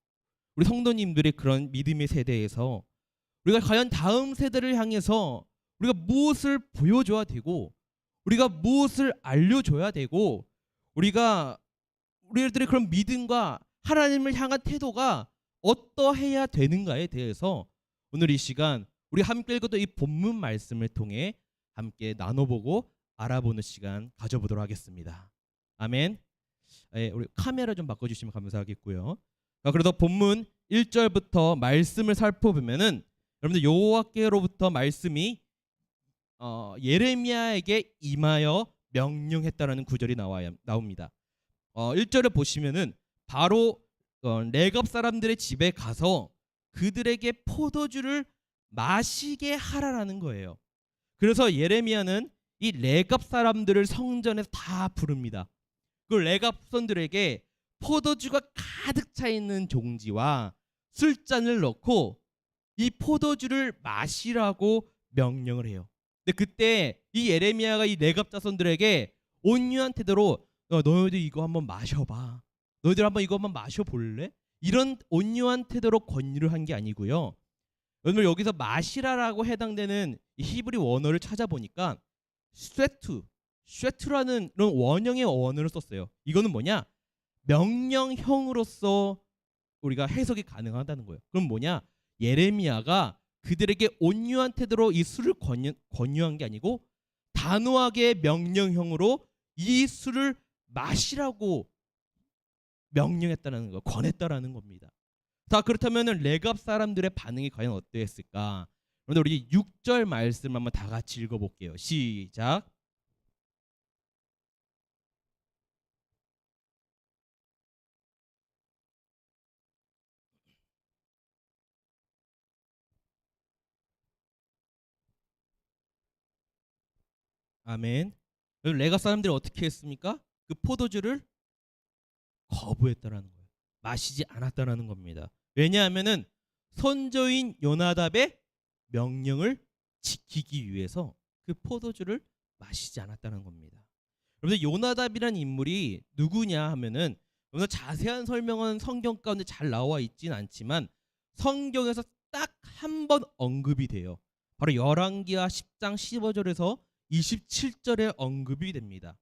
우리 성도님들의 그런 믿음의 세대에서 우리가 과연 다음 세대를 향해서 우리가 무엇을 보여줘야 되고 우리가 무엇을 알려줘야 되고 우리들의 그런 믿음과 하나님을 향한 태도가 어떠해야 되는가에 대해서 오늘 이 시간 우리 함께 읽었던 이 본문 말씀을 통해 함께 나눠보고 알아보는 시간 가져보도록 하겠습니다. 아멘. 우리 카메라 좀 바꿔주시면 감사하겠고요. 그래서 본문 1절부터 말씀을 살펴보면은 여러분들 여호와께로부터 말씀이 예레미야에게 임하여 명령했다라는 구절이 나옵니다. 1절을 보시면은 바로 레갑 사람들의 집에 가서 그들에게 포도주를 마시게 하라라는 거예요. 그래서 예레미야는 이 레갑 사람들을 성전에서 다 부릅니다. 그 레갑 선들에게 포도주가 가득 차 있는 종지와 술잔을 넣고 이 포도주를 마시라고 명령을 해요. 근데 그때 이 예레미야가 이 레갑 자손들에게 온유한 태도로 너희들 이거 한번 마셔봐. 너희들 한번 이거 한번 마셔볼래? 이런 온유한 태도로 권유를 한 게 아니고요. 오늘 여기서 마시라라고 해당되는 이 히브리 원어를 찾아보니까 쉐투라는 이런 원형의 원어를 썼어요. 이거는 뭐냐? 명령형으로서 우리가 해석이 가능하다는 거예요. 그럼 뭐냐? 예레미야가 그들에게 온유한 태도로 이 술을 권유한 게 아니고 단호하게 명령형으로 이 술을 마시라고 명령했다는 거, 권했다라는 겁니다. 자, 그렇다면 레갑 사람들의 반응이 과연 어떠했을까? 그런데 우리 6절 말씀 한번 다 같이 읽어볼게요. 시작. 아멘. 레갑 사람들이 어떻게 했습니까? 그 포도주를 거부했다라는 거예요. 마시지 않았다라는 겁니다. 왜냐하면은 선조인 요나답의 명령을 지키기 위해서 그 포도주를 마시지 않았다는 겁니다. 여러분들 요나답이라는 인물이 누구냐 하면은 오늘 자세한 설명은 성경 가운데 잘 나와 있진 않지만 성경에서 딱 한 번 언급이 돼요. 바로 열왕기하 10장 15절에서 27절에 언급이 됩니다.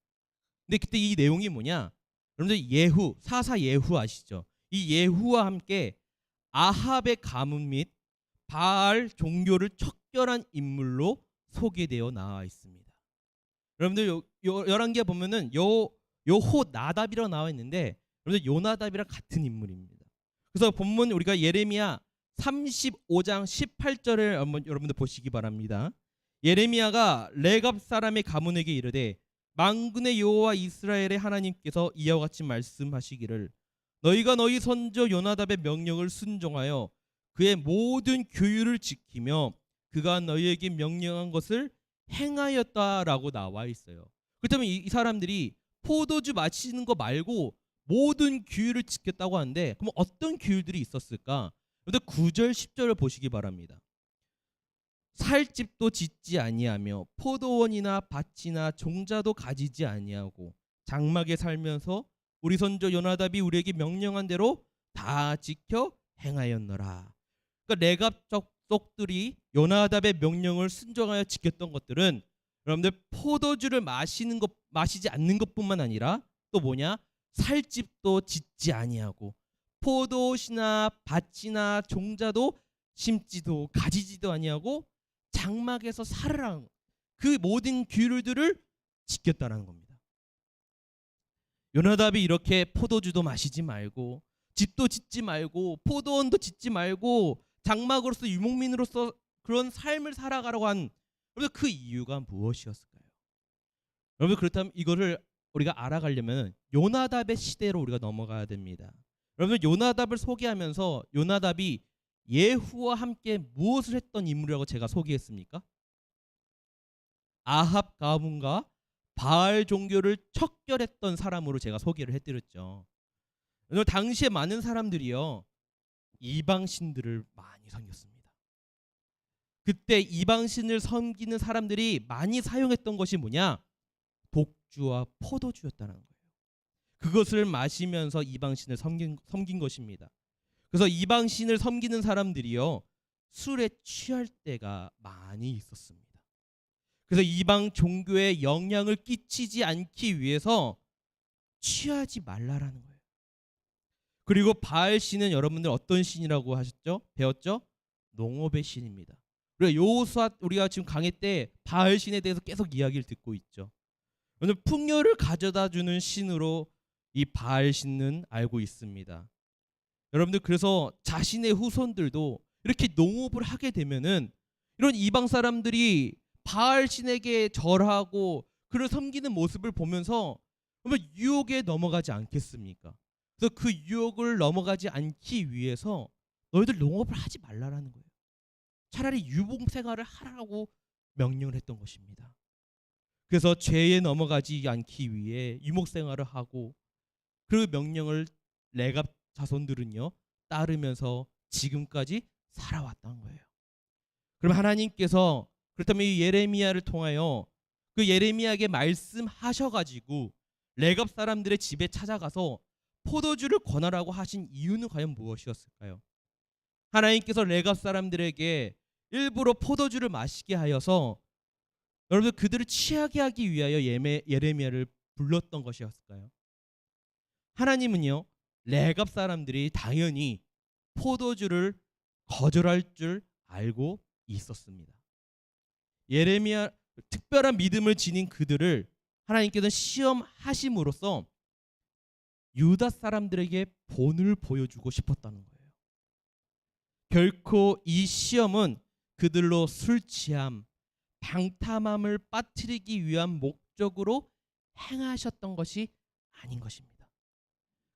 근데 그때 이 내용이 뭐냐? 여러분들 사사 예후 아시죠? 이 예후와 함께 아합의 가문 및 바알 종교를 척결한 인물로 소개되어 나와 있습니다. 여러분들 열왕기에 보면은 요호 나답이라고 나와 있는데 여러분들 요나답이랑 같은 인물입니다. 그래서 본문 우리가 예레미야 35장 18절을 한번 여러분들 보시기 바랍니다. 예레미야가 레갑 사람의 가문에게 이르되 만군의 여호와 이스라엘의 하나님께서 이와 같이 말씀하시기를 너희가 너희 선조 요나답의 명령을 순종하여 그의 모든 규율을 지키며 그가 너희에게 명령한 것을 행하였다라고 나와 있어요. 그렇다면 이 사람들이 포도주 마시는 거 말고 모든 규율을 지켰다고 하는데 그럼 어떤 규율들이 있었을까? 9절 10절을 보시기 바랍니다. 살집도 짓지 아니하며 포도원이나 밭이나 종자도 가지지 아니하고 장막에 살면서 우리 선조 요나답이 우리에게 명령한 대로 다 지켜 행하였노라. 그러니까 레갑 족속들이 요나답의 명령을 순종하여 지켰던 것들은 여러분들 포도주를 마시지 않는 것뿐만 아니라 또 뭐냐? 살집도 짓지 아니하고 포도옷이나 밭이나 종자도 심지도 가지지도 아니하고 장막에서 살으라는 그 모든 규율들을 지켰다는 겁니다. 요나답이 이렇게 포도주도 마시지 말고 집도 짓지 말고 포도원도 짓지 말고 장막으로서 유목민으로서 그런 삶을 살아가라고 한 여러분 그 이유가 무엇이었을까요? 여러분 그렇다면 이거를 우리가 알아가려면 요나답의 시대로 우리가 넘어가야 됩니다. 여러분 요나답을 소개하면서 요나답이 예후와 함께 무엇을 했던 인물이라고 제가 소개했습니까? 아합 가문과 바알 종교를 척결했던 사람으로 제가 소개를 해드렸죠. 당시에 많은 사람들이요 이방신들을 많이 섬겼습니다. 그때 이방신을 섬기는 사람들이 많이 사용했던 것이 뭐냐? 독주와 포도주였다는 거예요. 그것을 마시면서 이방신을 섬긴 것입니다. 그래서 이방신을 섬기는 사람들이요 술에 취할 때가 많이 있었습니다. 그래서 이방 종교에 영향을 끼치지 않기 위해서 취하지 말라라는 거예요. 그리고 바알 신은 여러분들 어떤 신이라고 하셨죠? 배웠죠? 농업의 신입니다. 우리가 지금 강의 때 바알 신에 대해서 계속 이야기를 듣고 있죠. 오늘 풍요를 가져다 주는 신으로 이 바알 신은 알고 있습니다. 여러분들 그래서 자신의 후손들도 이렇게 농업을 하게 되면은 이런 이방 사람들이 바알 신에게 절하고 그를 섬기는 모습을 보면서 유혹에 넘어가지 않겠습니까? 그래서 그 유혹을 넘어가지 않기 위해서 너희들 농업을 하지 말라라는 거예요. 차라리 유목생활을 하라고 명령을 했던 것입니다. 그래서 죄에 넘어가지 않기 위해 유목생활을 하고 그 명령을 레갑 자손들은요 따르면서 지금까지 살아왔던 거예요. 그럼 하나님께서 그렇다면 이 예레미야를 통하여 그 예레미야에게 말씀하셔가지고 레갑 사람들의 집에 찾아가서 포도주를 권하라고 하신 이유는 과연 무엇이었을까요? 하나님께서 레갑 사람들에게 일부러 포도주를 마시게 하여서 여러분들 그들을 취하게 하기 위하여 예레미야를 불렀던 것이었을까요? 하나님은요 레갑 사람들이 당연히 포도주를 거절할 줄 알고 있었습니다. 예레미야 특별한 믿음을 지닌 그들을 하나님께서는 시험하심으로써 유다 사람들에게 본을 보여주고 싶었다는 거예요. 결코 이 시험은 그들로 술 취함, 방탐함을 빠뜨리기 위한 목적으로 행하셨던 것이 아닌 것입니다.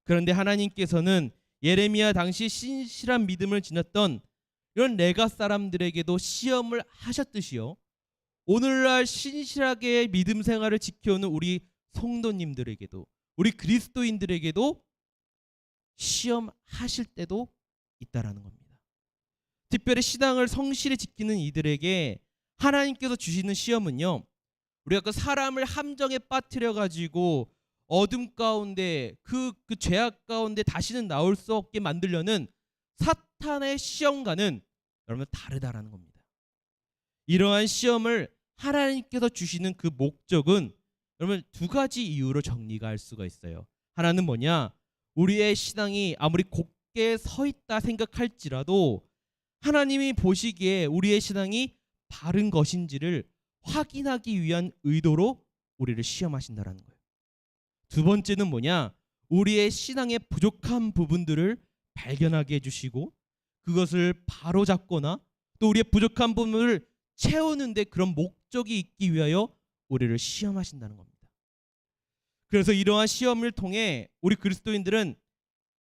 그런데 하나님께서는 예레미야 당시 신실한 믿음을 지녔던 이런 레갑 사람들에게도 시험을 하셨듯이요. 오늘날 신실하게 믿음 생활을 지켜오는 우리 성도님들에게도 우리 그리스도인들에게도 시험하실 때도 있다라는 겁니다. 특별히 신앙을 성실히 지키는 이들에게 하나님께서 주시는 시험은요. 우리가 그 사람을 함정에 빠뜨려 가지고 어둠 가운데 그 죄악 가운데 다시는 나올 수 없게 만들려는 사탄의 시험과는 여러분 다르다라는 겁니다. 이러한 시험을 하나님께서 주시는 그 목적은 여러분 두 가지 이유로 정리가 할 수가 있어요. 하나는 뭐냐? 우리의 신앙이 아무리 곧게 서 있다 생각할지라도 하나님이 보시기에 우리의 신앙이 바른 것인지를 확인하기 위한 의도로 우리를 시험하신다라는 거예요. 두 번째는 뭐냐? 우리의 신앙의 부족한 부분들을 발견하게 해주시고 그것을 바로잡거나 또 우리의 부족한 부분을 채우는데 그런 목적이 있기 위하여 우리를 시험하신다는 겁니다. 그래서 이러한 시험을 통해 우리 그리스도인들은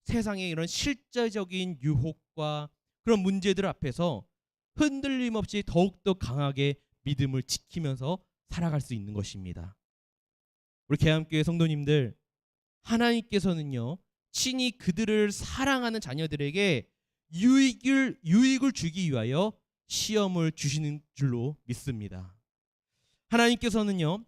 세상의 이런 실제적인 유혹과 그런 문제들 앞에서 흔들림 없이 더욱더 강하게 믿음을 지키면서 살아갈 수 있는 것입니다. 우리 개암교회 성도님들, 하나님께서는요 친히 그들을 사랑하는 자녀들에게 유익을 주기 위하여 시험을 주시는 줄로 믿습니다. 하나님께서는요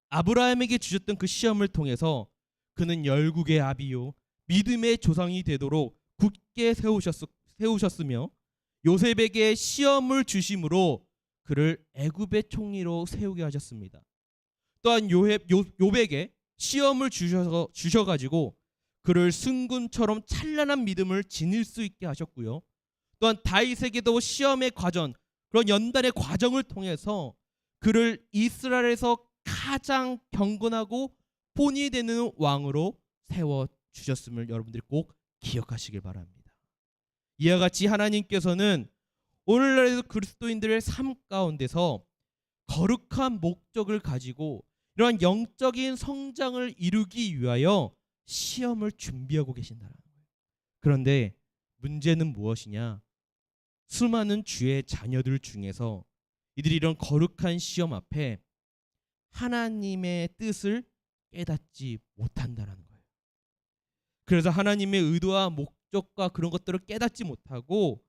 아브라함에게 주셨던 그 시험을 통해서 그는 열국의 아비요 믿음의 조상이 되도록 굳게 세우셨으며 요셉에게 시험을 주심으로 그를 애굽의 총리로 세우게 하셨습니다. 또한 요백에 시험을 주셔가지고 그를 승군처럼 찬란한 믿음을 지닐 수 있게 하셨고요. 또한 다윗에게도 시험의 과정, 그런 연단의 과정을 통해서 그를 이스라엘에서 가장 경건하고 본이 되는 왕으로 세워 주셨음을 여러분들이 꼭 기억하시길 바랍니다. 이와 같이 하나님께서는 오늘날에도 그리스도인들의 삶 가운데서 거룩한 목적을 가지고 이러한 영적인 성장을 이루기 위하여 시험을 준비하고 계신다는 거예요. 그런데 문제는 무엇이냐? 수많은 주의 자녀들 중에서 이들이 이런 거룩한 시험 앞에 하나님의 뜻을 깨닫지 못한다는 거예요. 그래서 하나님의 의도와 목적과 그런 것들을 깨닫지 못하고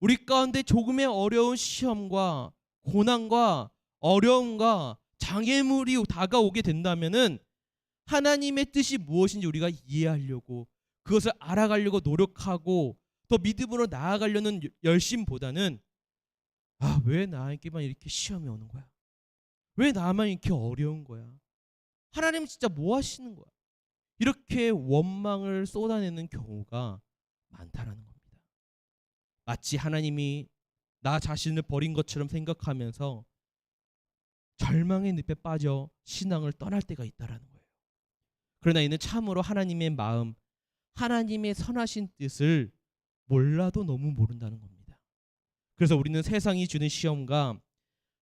우리 가운데 조금의 어려운 시험과 고난과 어려움과 장애물이 다가오게 된다면은 하나님의 뜻이 무엇인지 우리가 이해하려고 그것을 알아가려고 노력하고 더 믿음으로 나아가려는 열심보다는 왜 나에게만 이렇게 시험이 오는 거야? 왜 나만 이렇게 어려운 거야? 하나님 진짜 뭐 하시는 거야? 이렇게 원망을 쏟아내는 경우가 많다라는 겁니다. 마치 하나님이 나 자신을 버린 것처럼 생각하면서 절망의 늪에 빠져 신앙을 떠날 때가 있다라는 거예요. 그러나 이는 참으로 하나님의 마음, 하나님의 선하신 뜻을 몰라도 너무 모른다는 겁니다. 그래서 우리는 세상이 주는 시험과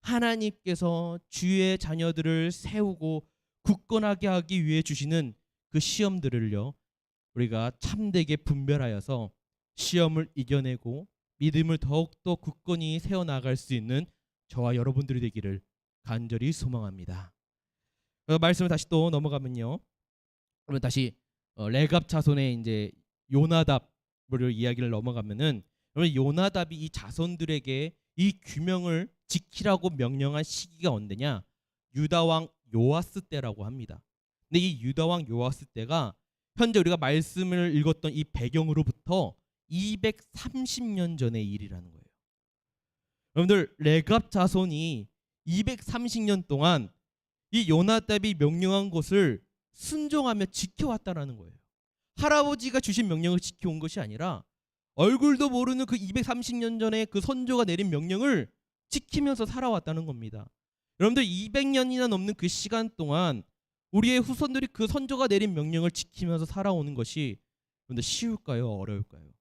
하나님께서 주의 자녀들을 세우고 굳건하게 하기 위해 주시는 그 시험들을요, 우리가 참되게 분별하여서 시험을 이겨내고 믿음을 더욱더 굳건히 세워나갈 수 있는 저와 여러분들이 되기를 간절히 소망합니다. 말씀을 다시 또 넘어가면요, 그러면 다시 레갑 자손의 이제 요나답을 이야기를 넘어가면은, 그러면 요나답이 이 자손들에게 이 규명을 지키라고 명령한 시기가 언제냐? 유다 왕 요아스 때라고 합니다. 근데 이 유다 왕 요아스 때가 현재 우리가 말씀을 읽었던 이 배경으로부터 230년 전의 일이라는 거예요. 여러분들, 레갑 자손이 230년 동안 이 요나답이 명령한 것을 순종하며 지켜왔다라는 거예요. 할아버지가 주신 명령을 지켜온 것이 아니라 얼굴도 모르는 그 230년 전에 그 선조가 내린 명령을 지키면서 살아왔다는 겁니다. 여러분들, 200년이나 넘는 그 시간 동안 우리의 후손들이 그 선조가 내린 명령을 지키면서 살아오는 것이 여러분들 쉬울까요? 어려울까요?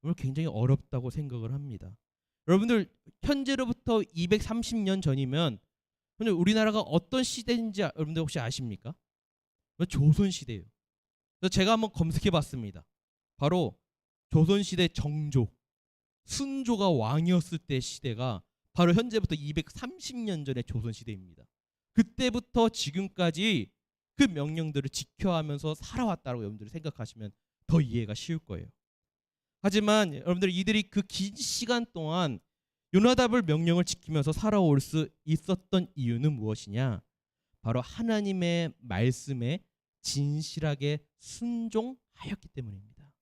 오늘 굉장히 어렵다고 생각을 합니다. 여러분들, 현재로부터 230년 전이면 우리나라가 어떤 시대인지 여러분들 혹시 아십니까? 조선시대예요. 그래서 제가 한번 검색해봤습니다. 바로 조선시대 정조, 순조가 왕이었을 때 시대가 바로 현재부터 230년 전의 조선시대입니다. 그때부터 지금까지 그 명령들을 지켜하면서 살아왔다고 여러분들이 생각하시면 더 이해가 쉬울 거예요. 하지만 여러분들, 이들이 그 긴 시간 동안 요나답을 명령을 지키면서 살아올 수 있었던 이유는 무엇이냐? 바로 하나님의 말씀에 진실하게 순종하였기 때문입니다.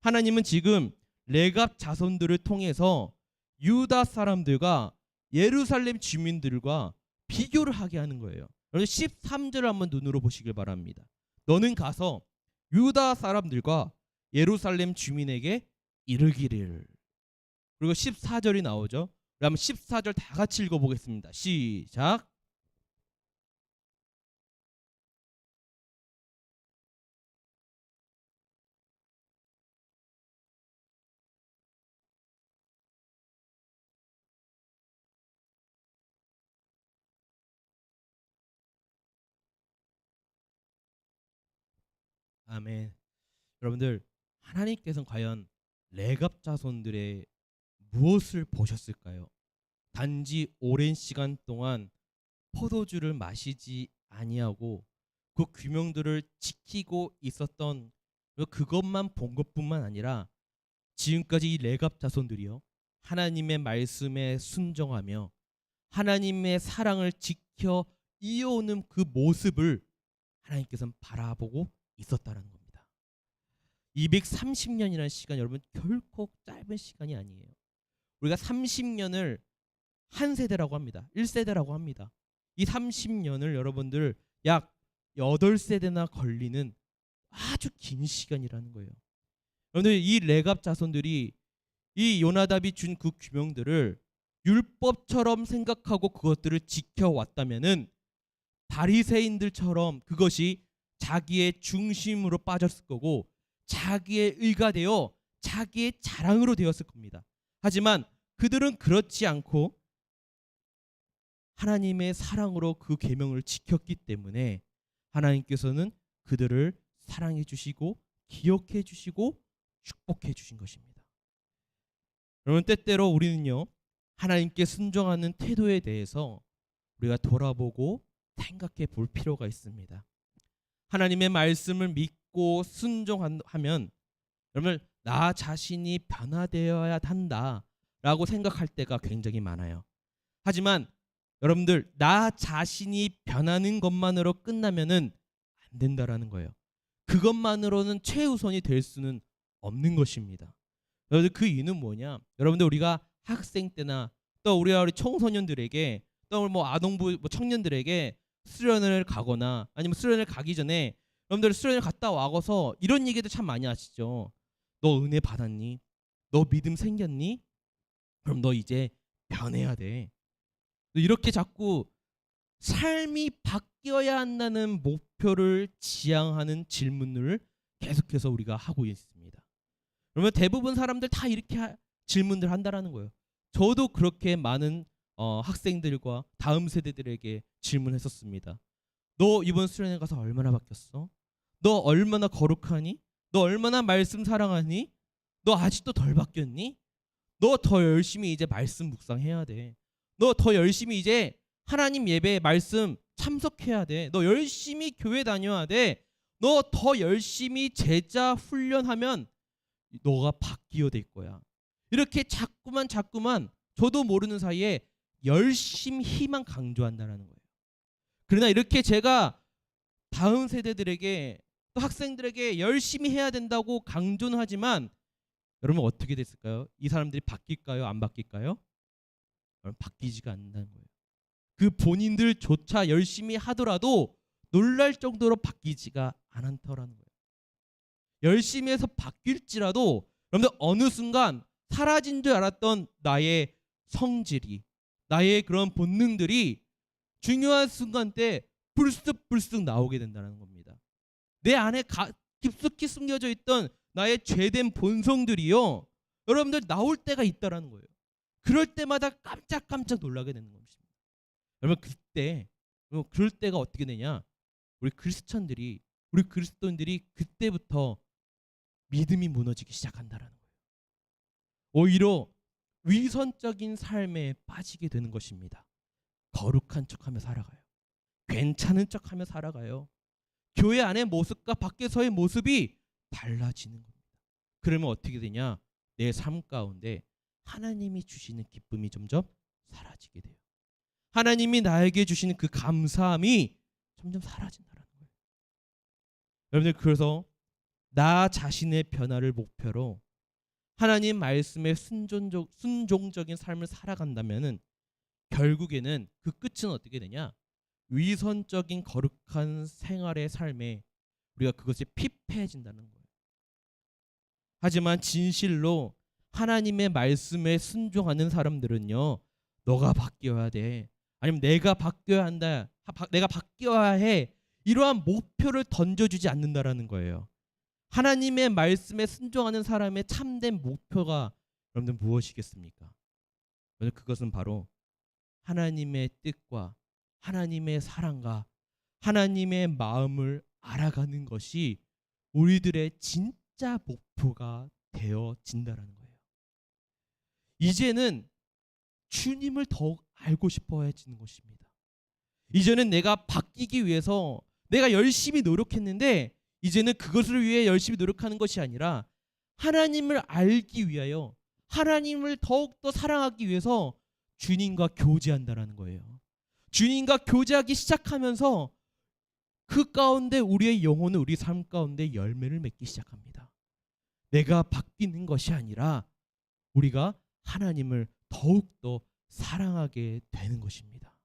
하나님은 지금 레갑 자손들을 통해서 유다 사람들과 예루살렘 주민들과 비교를 하게 하는 거예요. 13절을 한번 눈으로 보시길 바랍니다. 너는 가서 유다 사람들과 예루살렘 주민에게 이르기를. 그리고 14절이 나오죠. 그러면 14절 다 같이 읽어보겠습니다. 시작. 아멘. 여러분들, 하나님께서는 과연 레갑 자손들의 무엇을 보셨을까요? 단지 오랜 시간 동안 포도주를 마시지 아니하고 그 규명들을 지키고 있었던 그것만 본 것뿐만 아니라 지금까지 이 레갑 자손들이요, 하나님의 말씀에 순종하며 하나님의 사랑을 지켜 이어오는 그 모습을 하나님께서는 바라보고 있었다는 겁니다. 230년이라는 시간, 여러분, 결코 짧은 시간이 아니에요. 우리가 30년을 한 세대라고 합니다. 1세대라고 합니다. 이 30년을 여러분들 약 8세대나 걸리는 아주 긴 시간이라는 거예요. 여러분들, 이 레갑 자손들이 이 요나답이 준 그 규명들을 율법처럼 생각하고 그것들을 지켜왔다면은 바리새인들처럼 그것이 자기의 중심으로 빠졌을 거고 자기의 의가 되어 자기의 자랑으로 되었을 겁니다. 하지만 그들은 그렇지 않고 하나님의 사랑으로 그 계명을 지켰기 때문에 하나님께서는 그들을 사랑해 주시고 기억해 주시고 축복해 주신 것입니다. 여러분, 때때로 우리는요, 하나님께 순종하는 태도에 대해서 우리가 돌아보고 생각해 볼 필요가 있습니다. 하나님의 말씀을 믿고 순종하면 여러분, 나 자신이 변화되어야 한다라고 생각할 때가 굉장히 많아요. 하지만 여러분들, 나 자신이 변하는 것만으로 끝나면은 안 된다라는 거예요. 그것만으로는 최우선이 될 수는 없는 것입니다. 여러분들, 그 이유는 뭐냐? 여러분들, 우리가 학생 때나 또 우리 청소년들에게 또 뭐 아동부 청년들에게 수련을 가거나 아니면 수련을 가기 전에 여러분들 수련을 갔다 와서 이런 얘기도 참 많이 하시죠. 너 은혜 받았니? 너 믿음 생겼니? 그럼 너 이제 변해야 돼. 이렇게 자꾸 삶이 바뀌어야 한다는 목표를 지향하는 질문을 계속해서 우리가 하고 있습니다. 그러면 대부분 사람들 다 이렇게 질문들 한다라는 거예요. 저도 그렇게 많은 학생들과 다음 세대들에게 질문했었습니다. 너 이번 수련회 가서 얼마나 바뀌었어? 너 얼마나 거룩하니? 너 얼마나 말씀 사랑하니? 너 아직도 덜 바뀌었니? 너 더 열심히 이제 말씀 묵상해야 돼. 너 더 열심히 이제 하나님 예배 말씀 참석해야 돼. 너 열심히 교회 다녀야 돼. 너 더 열심히 제자 훈련하면 너가 바뀌어 될 거야. 이렇게 자꾸만 저도 모르는 사이에 열심히만 강조한다는 거예요. 그러나 이렇게 제가 다음 세대들에게 또 학생들에게 열심히 해야 된다고 강조는 하지만 여러분, 어떻게 됐을까요? 이 사람들이 바뀔까요? 안 바뀔까요? 여러분, 바뀌지가 않는다는 거예요. 그 본인들조차 열심히 하더라도 놀랄 정도로 바뀌지가 않더라는 거예요. 열심히 해서 바뀔지라도 여러분들, 어느 순간 사라진 줄 알았던 나의 성질이, 나의 그런 본능들이 중요한 순간 때 불쑥 나오게 된다는 겁니다. 내 안에 깊숙이 숨겨져 있던 나의 죄된 본성들이요, 여러분들 나올 때가 있다라는 거예요. 그럴 때마다 깜짝 놀라게 되는 것입니다. 여러분, 그럴 때가 어떻게 되냐? 우리 그리스도인들이 그때부터 믿음이 무너지기 시작한다라는 거예요. 오히려 위선적인 삶에 빠지게 되는 것입니다. 거룩한 척하며 살아가요. 괜찮은 척하며 살아가요. 교회 안의 모습과 밖에서의 모습이 달라지는 겁니다. 그러면 어떻게 되냐? 내 삶 가운데 하나님이 주시는 기쁨이 점점 사라지게 돼요. 하나님이 나에게 주시는 그 감사함이 점점 사라진다는 거예요. 여러분들, 그래서 나 자신의 변화를 목표로 하나님 말씀에 순종적인 삶을 살아간다면은 결국에는 그 끝은 어떻게 되냐? 위선적인 거룩한 생활의 삶에 우리가 그것이 피폐해진다는 거예요. 하지만 진실로 하나님의 말씀에 순종하는 사람들은요, 너가 바뀌어야 돼, 아니면 내가 바뀌어야 한다, 내가 바뀌어야 해, 이러한 목표를 던져주지 않는다라는 거예요. 하나님의 말씀에 순종하는 사람의 참된 목표가 여러분들 무엇이겠습니까? 그것은 바로 하나님의 뜻과 하나님의 사랑과 하나님의 마음을 알아가는 것이 우리들의 진짜 목표가 되어진다라는 거예요. 이제는 주님을 더욱 알고 싶어지는 것입니다. 이제는 내가 바뀌기 위해서 내가 열심히 노력했는데 이제는 그것을 위해 열심히 노력하는 것이 아니라 하나님을 알기 위하여, 하나님을 더욱더 사랑하기 위해서 주님과 교제한다라는 거예요. 주님과 교제하기 시작하면서 그 가운데 우리의 영혼은 우리 삶 가운데 열매를 맺기 시작합니다. 내가 바뀌는 것이 아니라 우리가 하나님을 더욱더 사랑하게 되는 것입니다.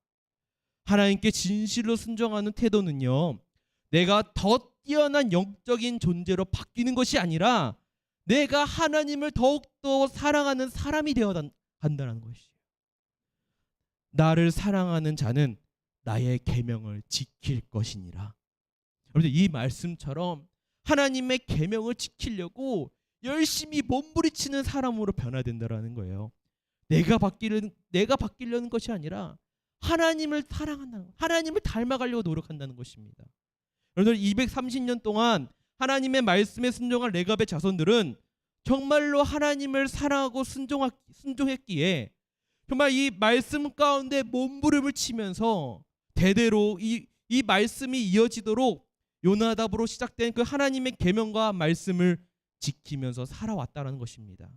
하나님께 진실로 순종하는 태도는요, 내가 더 뛰어난 영적인 존재로 바뀌는 것이 아니라 내가 하나님을 더욱더 사랑하는 사람이 되어 간다는 것이에요. 나를 사랑하는 자는 나의 계명을 지킬 것이니라. 여러분들 이 말씀처럼 하나님의 계명을 지키려고 열심히 몸부리치는 사람으로 변화된다라는 거예요. 내가 바뀌려는 것이 아니라 하나님을 사랑한다는 것, 하나님을 닮아가려고 노력한다는 것입니다. 여러분들 230년 동안 하나님의 말씀에 순종한 레갑의 자손들은 정말로 하나님을 사랑하고 순종했기에 정말 이 말씀 가운데 몸부림을 치면서 대대로 이 말씀이 이어지도록 요나답으로 시작된 그 하나님의 계명과 말씀을 지키면서 살아왔다는 것입니다.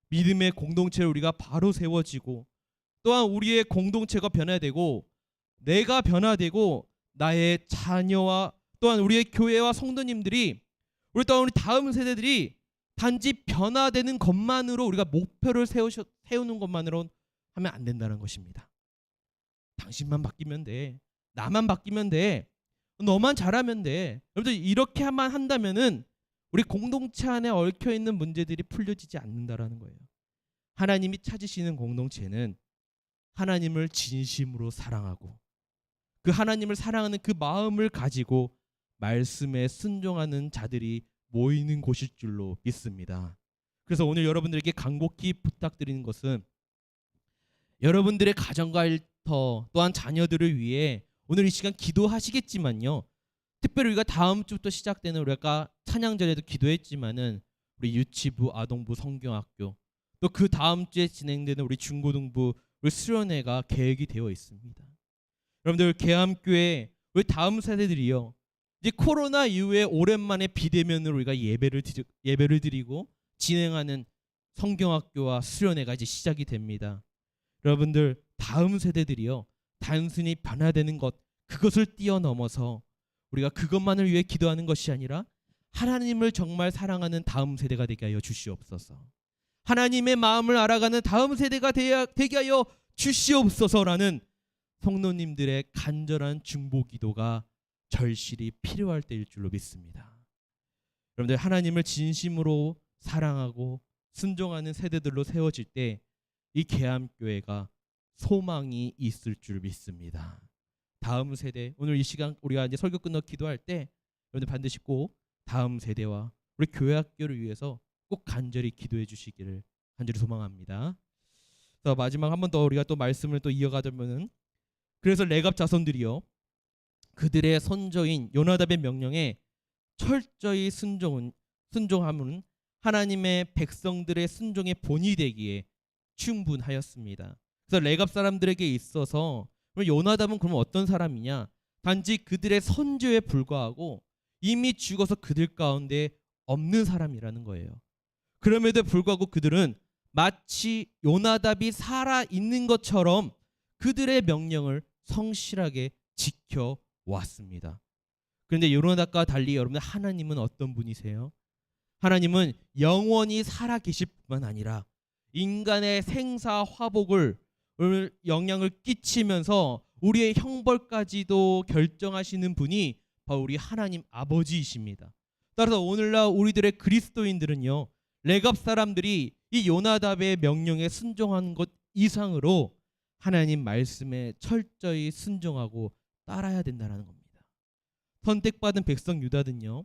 믿음의 공동체를 우리가 바로 세워지고 또한 우리의 공동체가 변화되고 내가 변화되고 나의 자녀와 또한 우리의 교회와 성도님들이 우리 또한 우리 다음 세대들이 단지 변화되는 것만으로 우리가 목표를 세우는 것만으로 하면 안 된다는 것입니다. 당신만 바뀌면 돼. 나만 바뀌면 돼. 너만 잘하면 돼. 여러분들 이렇게만 한다면은 우리 공동체 안에 얽혀 있는 문제들이 풀려지지 않는다라는 거예요. 하나님이 찾으시는 공동체는 하나님을 진심으로 사랑하고 그 하나님을 사랑하는 그 마음을 가지고 말씀에 순종하는 자들이 모이는 곳일 줄로 믿습니다. 그래서 오늘 여러분들에게 간곡히 부탁드리는 것은 여러분들의 가정과 일터 또한 자녀들을 위해 오늘 이 시간 기도하시겠지만요. 특별히 우리가 다음 주부터 시작되는 우리가 찬양전에도 기도했지만은 우리 유치부, 아동부, 성경학교 또 그 다음 주에 진행되는 우리 중고등부, 우리 수련회가 계획이 되어 있습니다. 여러분들 계암교회 우리 다음 세대들이요. 이제 코로나 이후에 오랜만에 비대면으로 우리가 예배를 드리고 진행하는 성경학교와 수련회가 이제 시작이 됩니다. 여러분들 다음 세대들이요. 단순히 변화되는 것 그것을 뛰어넘어서 우리가 그것만을 위해 기도하는 것이 아니라 하나님을 정말 사랑하는 다음 세대가 되게 하여 주시옵소서. 하나님의 마음을 알아가는 다음 세대가 되게 하여 주시옵소서라는 성도님들의 간절한 중보기도가 절실히 필요할 때일 줄로 믿습니다. 여러분들 하나님을 진심으로 사랑하고 순종하는 세대들로 세워질 때 이 계암교회가 소망이 있을 줄 믿습니다. 다음 세대 오늘 이 시간 우리가 이제 설교 끝나고 기도할 때 여러분들 반드시 꼭 다음 세대와 우리 교회 학교를 위해서 꼭 간절히 기도해 주시기를 간절히 소망합니다. 그래서 마지막 한 번 더 우리가 또 말씀을 또 이어가자면은 그래서 레갑 자손들이요 그들의 선조인 요나답의 명령에 철저히 순종함은 하나님의 백성들의 순종의 본이 되기에 충분하였습니다. 그래서 레갑 사람들에게 있어서 요나답은 그럼 어떤 사람이냐? 단지 그들의 선조에 불과하고 이미 죽어서 그들 가운데 없는 사람이라는 거예요. 그럼에도 불구하고 그들은 마치 요나답이 살아 있는 것처럼 그들의 명령을 성실하게 지켜왔습니다. 그런데 요나답과 달리 여러분 하나님은 어떤 분이세요? 하나님은 영원히 살아 계실 뿐만 아니라 인간의 생사 화복을 영향을 끼치면서 우리의 형벌까지도 결정하시는 분이 바로 우리 하나님 아버지이십니다. 따라서 오늘날 우리들의 그리스도인들은요 레갑 사람들이 이 요나답의 명령에 순종한 것 이상으로 하나님 말씀에 철저히 순종하고 따라야 된다는 겁니다. 선택받은 백성 유다는요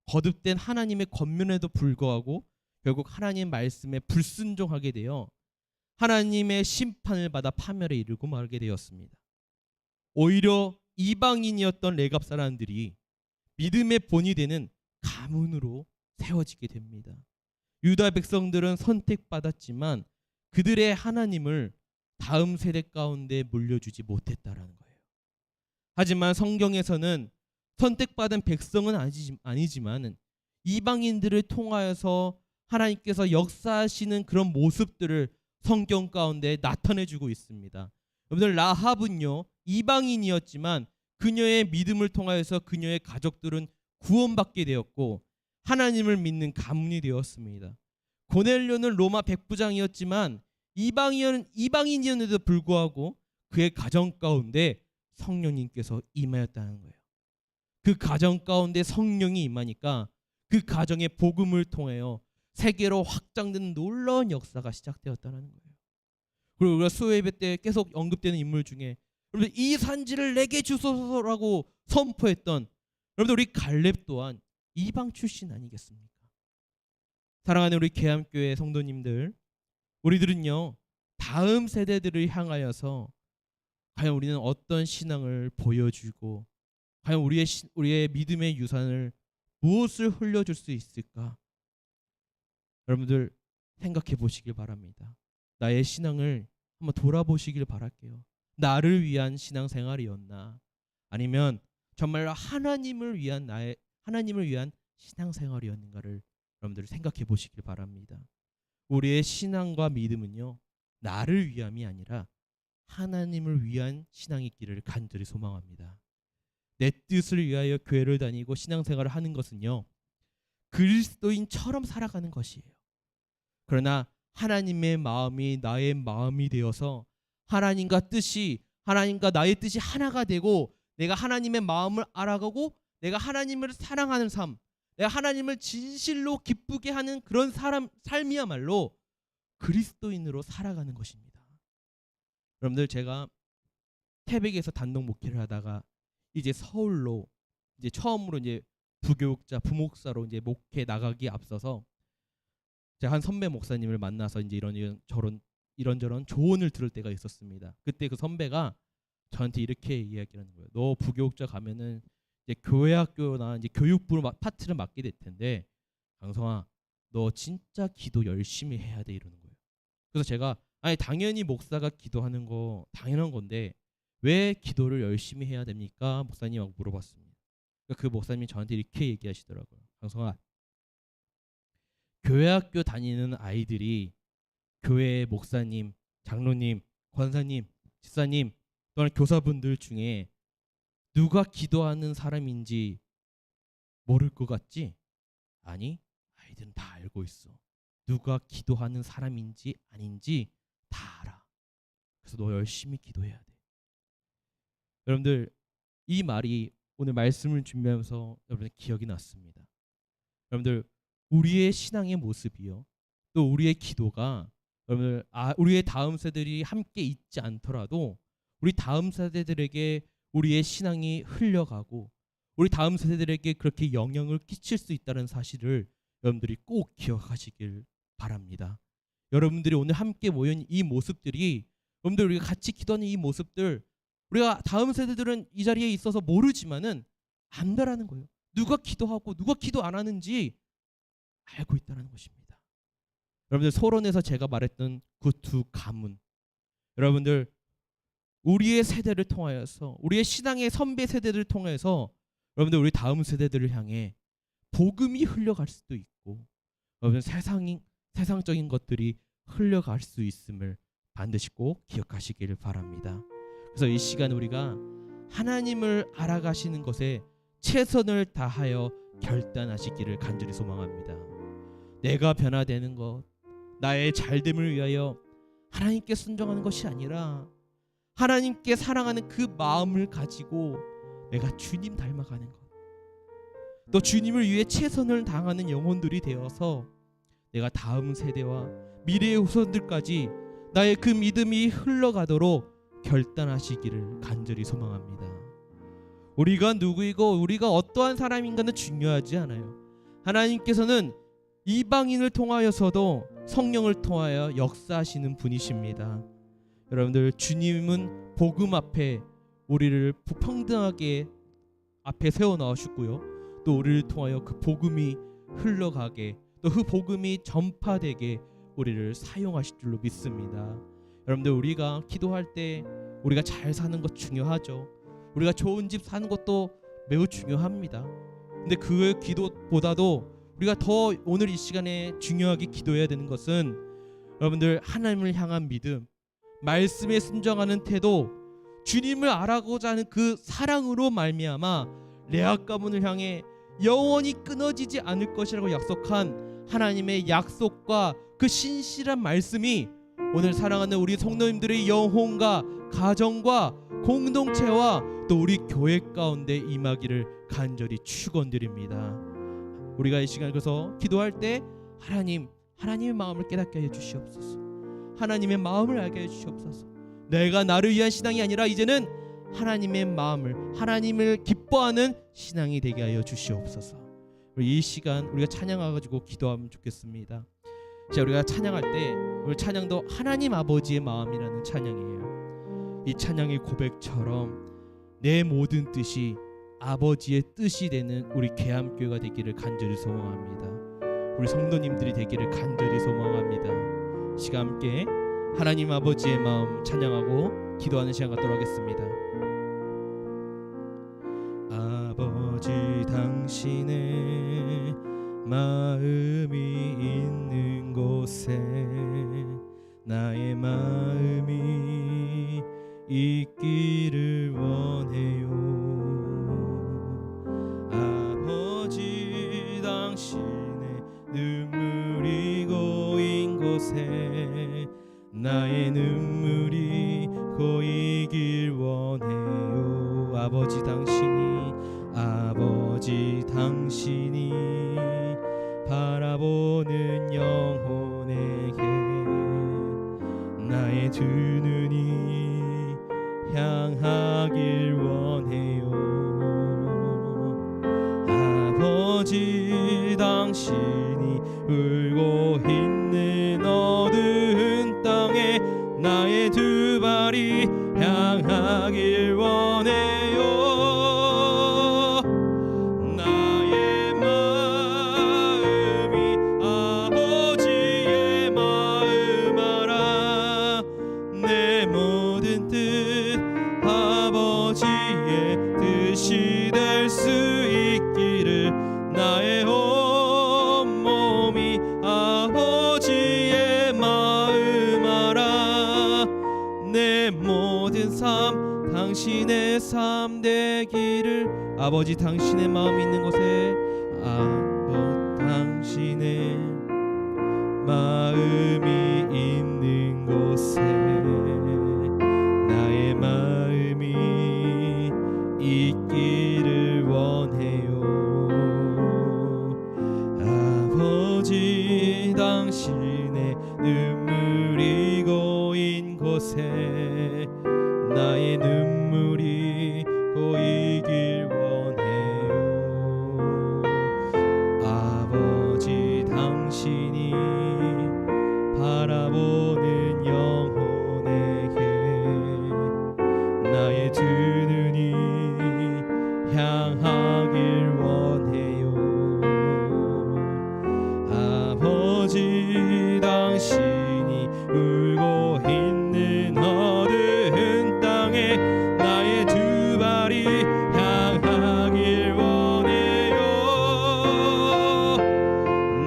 거듭된 하나님의 권면에도 불구하고 결국 하나님 말씀에 불순종하게 되어 하나님의 심판을 받아 파멸에 이르고 말게 되었습니다. 오히려 이방인이었던 레갑 사람들이 믿음의 본이 되는 가문으로 세워지게 됩니다. 유다 백성들은 선택받았지만 그들의 하나님을 다음 세대 가운데 물려주지 못했다라는 거예요. 하지만 성경에서는 선택받은 백성은 아니지만 이방인들을 통하여서 하나님께서 역사하시는 그런 모습들을 성경 가운데 나타내주고 있습니다. 여러분들 라합은요 이방인이었지만 그녀의 믿음을 통하여서 그녀의 가족들은 구원받게 되었고 하나님을 믿는 가문이 되었습니다. 고넬료는 로마 백부장이었지만 이방인이었는데도 불구하고 그의 가정 가운데 성령님께서 임하였다는 거예요. 그 가정 가운데 성령이 임하니까 그 가정의 복음을 통하여 세계로 확장된 놀라운 역사가 시작되었다는 거예요. 그리고 우리가 수요 예배 때 계속 언급되는 인물 중에 여러분들 이 산지를 내게 주소서라고 선포했던 여러분들 우리 갈렙 또한 이방 출신 아니겠습니까? 사랑하는 우리 계암교회 성도님들, 우리들은요 다음 세대들을 향하여서 과연 우리는 어떤 신앙을 보여주고 과연 우리의 믿음의 유산을 무엇을 흘려줄 수 있을까? 여러분들 생각해 보시길 바랍니다. 나의 신앙을 한번 돌아보시길 바랄게요. 나를 위한 신앙생활이었나? 아니면 정말로 하나님을 위한 신앙생활이었는가를 여러분들 생각해 보시길 바랍니다. 우리의 신앙과 믿음은요 나를 위함이 아니라 하나님을 위한 신앙이기를 간절히 소망합니다. 내 뜻을 위하여 교회를 다니고 신앙생활을 하는 것은요 그리스도인처럼 살아가는 것이에요. 그러나 하나님의 마음이 나의 마음이 되어서 하나님과 나의 뜻이 하나가 되고 내가 하나님의 마음을 알아가고 내가 하나님을 사랑하는 삶, 내가 하나님을 진실로 기쁘게 하는 그런 삶이야말로 그리스도인으로 살아가는 것입니다. 여러분들 제가 태백에서 단독 목회를 하다가 이제 서울로 이제 처음으로 이제 부교육자 부목사로 이제 목회 나가기 앞서서 제가 한 선배 목사님을 만나서 이제 이런저런 조언을 들을 때가 있었습니다. 그때 그 선배가 저한테 이렇게 이야기하는 거예요. 너 부교육자 가면은 이제 교회학교나 이제 교육부 파트를 맡게 될 텐데 강성아 너 진짜 기도 열심히 해야 돼 이러는 거예요. 그래서 제가 아니 당연히 목사가 기도하는 거 당연한 건데 왜 기도를 열심히 해야 됩니까? 목사님하고 물어봤습니다. 그 목사님이 저한테 이렇게 얘기하시더라고요. 강성아 교회학교 다니는 아이들이 교회 목사님, 장로님, 권사님, 집사님 또는 교사분들 중에 누가 기도하는 사람인지 모를 것 같지? 아니, 아이들은 다 알고 있어. 누가 기도하는 사람인지 아닌지 다 알아. 그래서 너 열심히 기도해야 돼. 여러분들 이 말이 오늘 말씀을 준비하면서 여러분들 기억이 났습니다. 여러분들 우리의 신앙의 모습이요 또 우리의 기도가 여러분들 우리의 다음 세대들이 함께 있지 않더라도 우리 다음 세대들에게 우리의 신앙이 흘려가고 우리 다음 세대들에게 그렇게 영향을 끼칠 수 있다는 사실을 여러분들이 꼭 기억하시길 바랍니다. 여러분들이 오늘 함께 모인 이 모습들이 여러분들 우리가 같이 기도하는 이 모습들 우리가 다음 세대들은 이 자리에 있어서 모르지만은 안다라는 거예요. 누가 기도하고 누가 기도 안 하는지 알고 있다는 것입니다. 여러분들 서론에서 제가 말했던 그 두 가문 여러분들 우리의 세대를 통하여서 우리의 신앙의 선배 세대를 통해서 여러분들 우리 다음 세대들을 향해 복음이 흘러갈 수도 있고 여러분 세상적인 것들이 흘러갈 수 있음을 반드시 꼭 기억하시기를 바랍니다. 그래서 이 시간 우리가 하나님을 알아가시는 것에 최선을 다하여 결단하시기를 간절히 소망합니다. 내가 변화되는 것, 나의 잘됨을 위하여 하나님께 순종하는 것이 아니라 하나님께 사랑하는 그 마음을 가지고 내가 주님 닮아가는 것, 또 주님을 위해 최선을 다하는 영혼들이 되어서 내가 다음 세대와 미래의 후손들까지 나의 그 믿음이 흘러가도록 결단하시기를 간절히 소망합니다. 우리가 누구이고 우리가 어떠한 사람인가는 중요하지 않아요. 하나님께서는 이방인을 통하여서도 성령을 통하여 역사하시는 분이십니다. 여러분들 주님은 복음 앞에 우리를 평등하게 앞에 세워 넣으셨고요. 또 우리를 통하여 그 복음이 흘러가게 또 그 복음이 전파되게 우리를 사용하실 줄로 믿습니다. 여러분들 우리가 기도할 때 우리가 잘 사는 것 중요하죠. 우리가 좋은 집 사는 것도 매우 중요합니다. 근데 그 기도보다도 우리가 더 오늘 이 시간에 중요하게 기도해야 되는 것은 여러분들 하나님을 향한 믿음, 말씀에 순종하는 태도, 주님을 알아가고자 하는 그 사랑으로 말미암아 레아 가문을 향해 영원히 끊어지지 않을 것이라고 약속한 하나님의 약속과 그 신실한 말씀이 오늘 사랑하는 우리 성도님들의 영혼과 가정과 공동체와 또 우리 교회 가운데 임하기를 간절히 축원드립니다. 우리가 이 시간 그래서 기도할 때 하나님의 마음을 깨닫게 해 주시옵소서. 하나님의 마음을 알게 해주시옵소서. 내가 나를 위한 신앙이 아니라 이제는 하나님의 마음을, 하나님을 기뻐하는 신앙이 되게 하여 주시옵소서. 우리 이 시간 우리가 찬양해가지고 기도하면 좋겠습니다. 자, 우리가 찬양할 때 우리 찬양도 하나님 아버지의 마음이라는 찬양이에요. 이 찬양의 고백처럼 내 모든 뜻이 아버지의 뜻이 되는 우리 계암교회가 되기를 간절히 소망합니다. 우리 성도님들이 되기를 간절히 소망합니다. 시간 함께 하나님 아버지의 마음 찬양하고 기도하는 시간 갖도록 하겠습니다. 아버지 당신의 마음이 있는 곳에 나의 마음이 있기를 원해요. 아버지 당신의 눈물이 고인 곳에 나의 눈물이 고이길 원해요. 아버지 당신이 바라보는 영혼에게 나의 두 눈이 향하길 원해요. 아버지 당신이 울고 있는 어두운 땅에 나의 두 발이 향하길 원해요. 나의 마음이 아버지의 마음 알아. 내 모든 뜻 아버지의 뜻이 될 수 있기를 나의 온 몸이 아버지의 마음 알아. 내 모든 삶 당신의 삶 되기를. 아버지 당신의 마음이 있는 곳에 당신의 마음이 있는 곳에 나의 마음이 있기를 원해요. 아버지 당신의 눈물이 고인 곳에 나의 눈물이 고이길 원해요. 아버지 당신이 바라보는 영혼에게 나의 두 눈이 향하길 원해요. 아버지 당신이 울고 있는 어두운 땅에 나의 두 발이 향하길 원해요.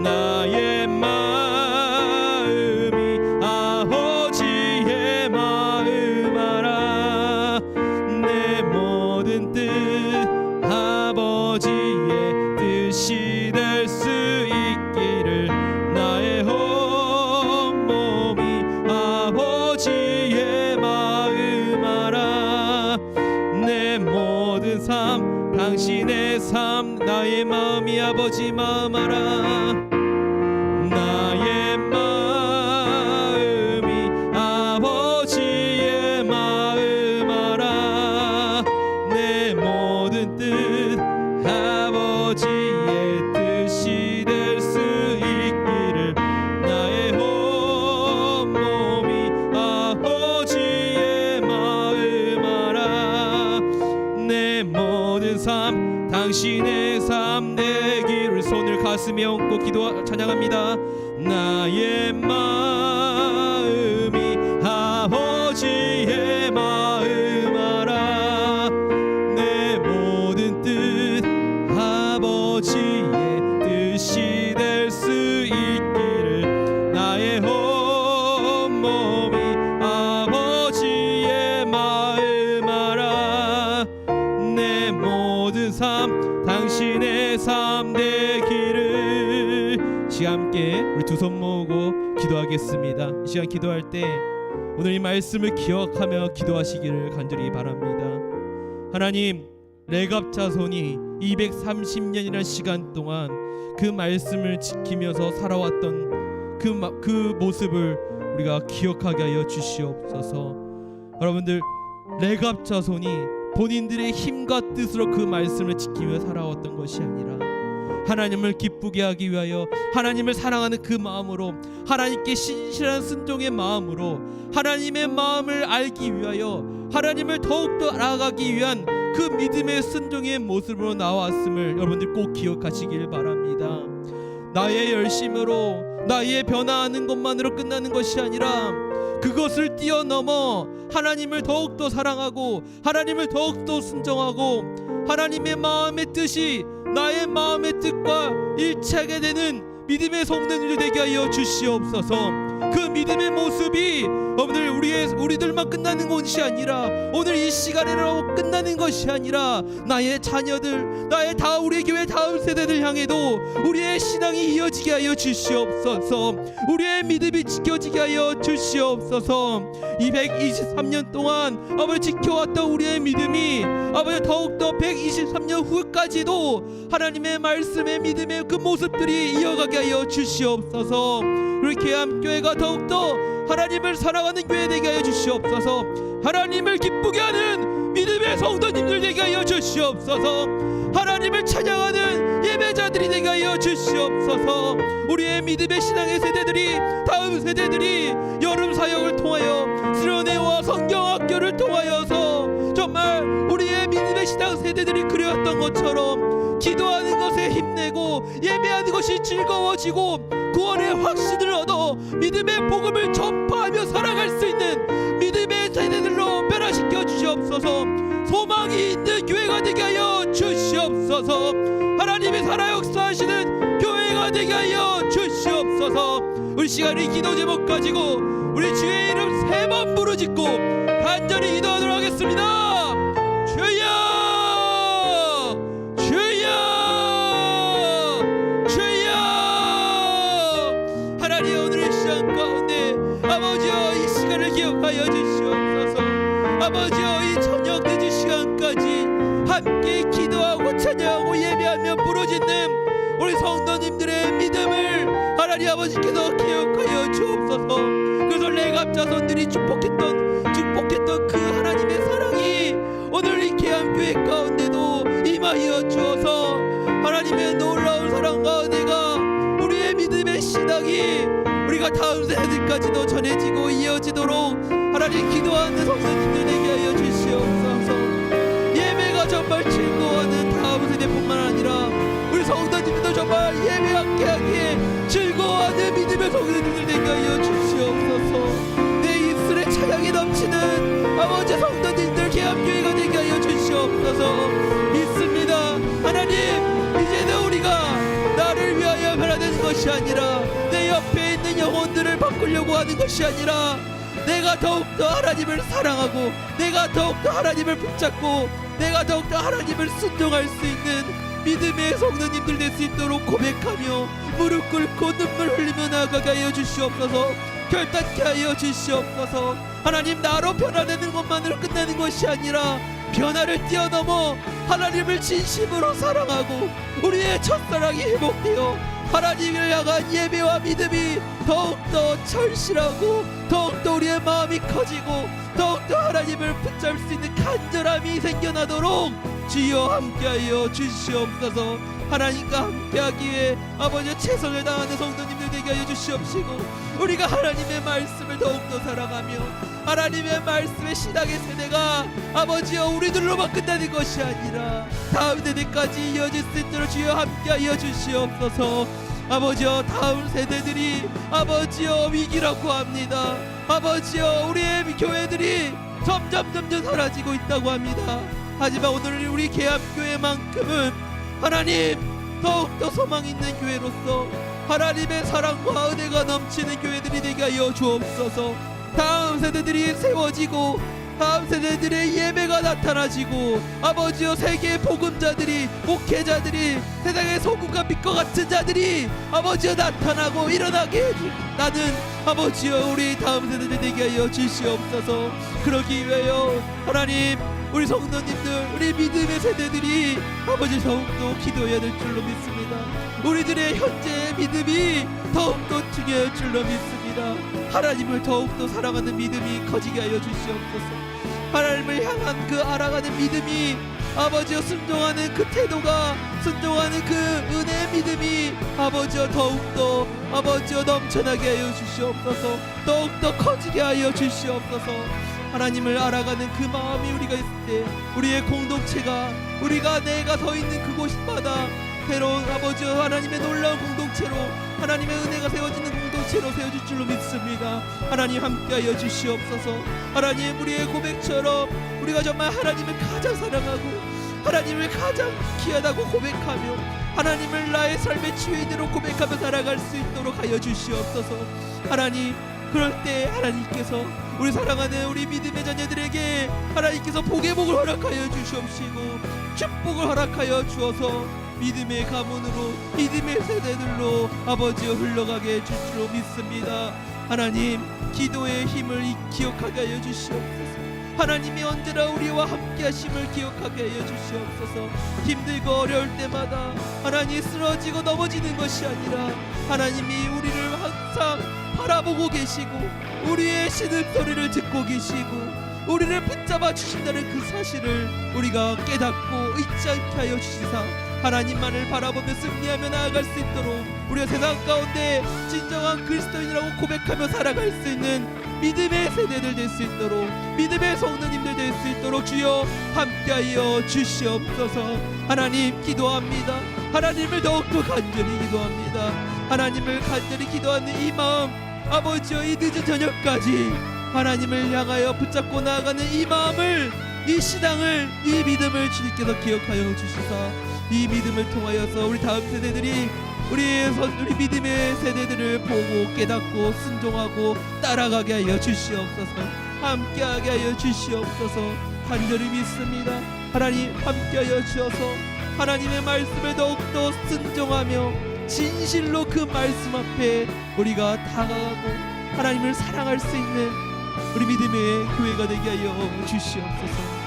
나의 마음이 아버지의 마음 알아. 내 모든 뜻 아버지의 뜻이 될 수 있기를 나의 온 몸이 아버지의 마음 알아. 내 모든 삶 당신의 삶 나의 마음이 아버지 마음 알아. 나의 마음이 아버지의 마음 알아. 내 모든 뜻 아버지의 뜻이 될 수 있기를 나의 온 몸이 아버지의 마음 알아. 내 모든 삶 당신의 삶 되기를. 손을 가슴에 얹고 기도 찬양합니다. 나의 마음이 아버지의 마음 알아. 내 모든 뜻 아버지의 뜻이 될 수 있기를 나의 온 몸이 아버지의 마음 알아. 내 모든 삶 당신의 삶 되기를. 시간 함께 우리 두 손 모으고 기도하겠습니다. 이 시간 기도할 때 오늘 이 말씀을 기억하며 기도하시기를 간절히 바랍니다. 하나님, 레갑 자손이 230년이라는 시간 동안 그 말씀을 지키면서 살아왔던 그 모습을 우리가 기억하게 하여 주시옵소서. 여러분들, 레갑 자손이 본인들의 힘과 뜻으로 그 말씀을 지키며 살아왔던 것이 아니라 하나님을 기쁘게 하기 위하여 하나님을 사랑하는 그 마음으로, 하나님께 신실한 순종의 마음으로, 하나님의 마음을 알기 위하여 하나님을 더욱더 알아가기 위한 그 믿음의 순종의 모습으로 나왔음을 여러분들 꼭 기억하시길 바랍니다. 나의 열심으로, 나의 변화하는 것만으로 끝나는 것이 아니라 그것을 뛰어넘어 하나님을 더욱더 사랑하고 하나님을 더욱더 순종하고 하나님의 마음의 뜻이 나의 마음의 뜻과 일치하게 되는 믿음의 성도님들 되게 하여 주시옵소서. 그 믿음의 모습이 오늘 우리들만 끝나는 것이 아니라, 오늘 이 시간에로 끝나는 것이 아니라 나의 자녀들, 나의 우리 교회 다음 세대들 향해도 우리의 신앙이 이어지게 하여 주시옵소서. 우리의 믿음이 지켜지게 하여 주시옵소서. 223년 동안 아버지 지켜왔던 우리의 믿음이 아버지 더욱더 123년 후까지도 하나님의 말씀의 믿음의 그 모습들이 이어가게 하여 주시옵소서. 우리 계암교회가 더욱더 하나님을 사랑하는 교회 되게 하여 주시옵소서. 하나님을 기쁘게 하는 믿음의 성도님들 되게 하여 주시옵소서. 하나님을 찬양하는 예배자들이 되게 하여 주시옵소서. 우리의 믿음의 신앙의 세대들이, 다음 세대들이 여름 사역을 통하여 수련회와 성경학교를 통하여서 정말 우리의 믿음의 신앙 세대들이 그려왔던 것처럼 기도하는 것에 힘내고 예배하는 것이 즐거워지고 구원의 확신을 얻어 믿음의 복음을 전파하며 살아갈 수 있는 믿음의 세대들로 변화시켜 주시옵소서. 소망이 있는 교회가 되게 하여 주시옵소서. 하나님의 살아 역사하시는 교회가 되게 하여 주시옵소서. 우리 시간이 기도 제목 가지고 우리 주의 이름 3번 부르짖고 간절히 기도하도록 하겠습니다. 주여, 주여, 주여. 하나님, 오늘 이 시간 가운데 아버지여 이 시간을 기억하여 주시옵소서. 아버지여 이 저녁 늦은 시간까지 함께 기도하고 찬양하고 예배하며 부르짖는 우리 성도님들의 믿음을 하나님 아버지께서 기억하여 주옵소서. 그래서 레갑 자손들이 축복했던 그 하나님의 사랑이 오늘 이 계암교회 가운데도 임하여 주어서 하나님의 놀라운 사랑 가운데가 우리의 믿음의 신앙이 우리가 다음 세대들까지도 전해지고 이어지도록 하나님 기도하는 성도님들 되게 하여 주시옵소서. 예배가 정말 즐거워하는 다음 세대뿐만 아니라 우리 성도님들도 정말 예배 함께 하기에 즐거워하는 믿음의 성도님들 되게 하여 주시옵소서. 내 입술에 찬양이 넘치는 아버지 성도님들 계암교회가 되게 하여 주시옵소서. 믿습니다. 하나님, 이제는 우리가 나를 위하여 변화되는 것이 아니라 내 옆에 있는 영혼들을 바꾸려고 하는 것이 아니라 내가 더욱더 하나님을 사랑하고 내가 더욱더 하나님을 붙잡고 내가 더욱더 하나님을 순종할 수 있는 믿음의 성도님들 될 수 있도록 고백하며 무릎 꿇고 눈물 흘리며 나아가게 하여 주시옵소서. 결단케 하여 주시옵소서. 하나님, 나로 변화되는 것만으로 끝나는 것이 아니라 변화를 뛰어넘어 하나님을 진심으로 사랑하고 우리의 첫사랑이 회복되어 하나님을 향한 예배와 믿음이 더욱더 절실하고 더욱더 우리의 마음이 커지고 더욱더 하나님을 붙잡을 수 있는 간절함이 생겨나도록 주여 함께하여 주시옵소서. 하나님과 함께하기 위해 아버지 최선을 다하는 성도님들 되게 하여 주시옵시고 우리가 하나님의 말씀을 더욱더 사랑하며 하나님의 말씀의 신앙의 세대가 아버지여 우리들로만 끝나는 것이 아니라 다음 세대까지 이어질 수 있도록 주여 함께하여 주시옵소서. 아버지여, 다음 세대들이 아버지여 위기라고 합니다. 아버지여, 우리의 교회들이 점점 사라지고 있다고 합니다. 하지만 오늘 우리 계암교회만큼은 하나님 더욱더 소망 있는 교회로서 하나님의 사랑과 은혜가 넘치는 교회들이 되게 하여 주옵소서. 다음 세대들이 세워지고 다음 세대들의 예배가 나타나지고 아버지여 세계의 복음자들이 목회자들이 세상의 소금과 빛과 같은 자들이 아버지여 나타나고 일어나게 나는 아버지여 우리 다음 세대들 되게 하여 주시옵소서. 그러기 위하여 하나님 우리 성도님들, 우리 믿음의 세대들이 아버지 더욱더 기도해야 될 줄로 믿습니다. 우리들의 현재 믿음이 더욱더 중요할 줄로 믿습니다. 하나님을 더욱더 사랑하는 믿음이 커지게 하여 주시옵소서. 하나님을 향한 그 알아가는 믿음이, 아버지여 순종하는 그 태도가, 순종하는 그 은혜의 믿음이 아버지여 더욱더 아버지여 넘쳐나게 하여 주시옵소서. 더욱더 커지게 하여 주시옵소서. 하나님을 알아가는 그 마음이 우리가 있을 때 우리의 공동체가, 우리가 내가 서 있는 그곳마다 새로운 아버지여 하나님의 놀라운 공동체로, 하나님의 은혜가 세워지는 공동체로 세워질 줄로 믿습니다. 하나님 함께하여 주시옵소서. 하나님, 우리의 고백처럼 우리가 정말 하나님을 가장 사랑하고 하나님을 가장 귀하다고 고백하며 하나님을 나의 삶의 주인으로 고백하며 살아갈 수 있도록 하여 주시옵소서. 하나님, 그럴 때 하나님께서 우리 사랑하는 우리 믿음의 자녀들에게 하나님께서 복의 복을 허락하여 주시옵시고 축복을 허락하여 주어서 믿음의 가문으로, 믿음의 세대들로 아버지여 흘러가게 해줄 줄로 믿습니다. 하나님, 기도의 힘을 기억하게 하여 주시옵소서. 하나님이 언제나 우리와 함께 하심을 기억하게 하여 주시옵소서. 힘들고 어려울 때마다 하나님 쓰러지고 넘어지는 것이 아니라 하나님이 우리를 항상 바라보고 계시고 우리의 신음소리를 듣고 계시고 우리를 붙잡아 주신다는 그 사실을 우리가 깨닫고 잊지 않게 하여 주시사 하나님만을 바라보며 승리하며 나아갈 수 있도록 우리가 세상 가운데 진정한 그리스도인이라고 고백하며 살아갈 수 있는 믿음의 세대들 될 수 있도록, 믿음의 성도님들 될 수 있도록 주여 함께하여 주시옵소서. 하나님, 기도합니다. 하나님을 더욱더 간절히 기도합니다. 하나님을 간절히 기도하는 이 마음, 아버지여 이 늦은 저녁까지 하나님을 향하여 붙잡고 나아가는 이 마음을, 이 신앙을, 이 믿음을 주님께서 기억하여 주시사 이 믿음을 통하여서 우리 다음 세대들이 우리 믿음의 세대들을 보고 깨닫고 순종하고 따라가게 하여 주시옵소서. 함께하게 하여 주시옵소서. 간절히 믿습니다. 하나님, 함께하여 주셔서 하나님의 말씀을 더욱더 순종하며 진실로 그 말씀 앞에 우리가 다가가고 하나님을 사랑할 수 있는 우리 믿음의 교회가 되게 하여 주시옵소서.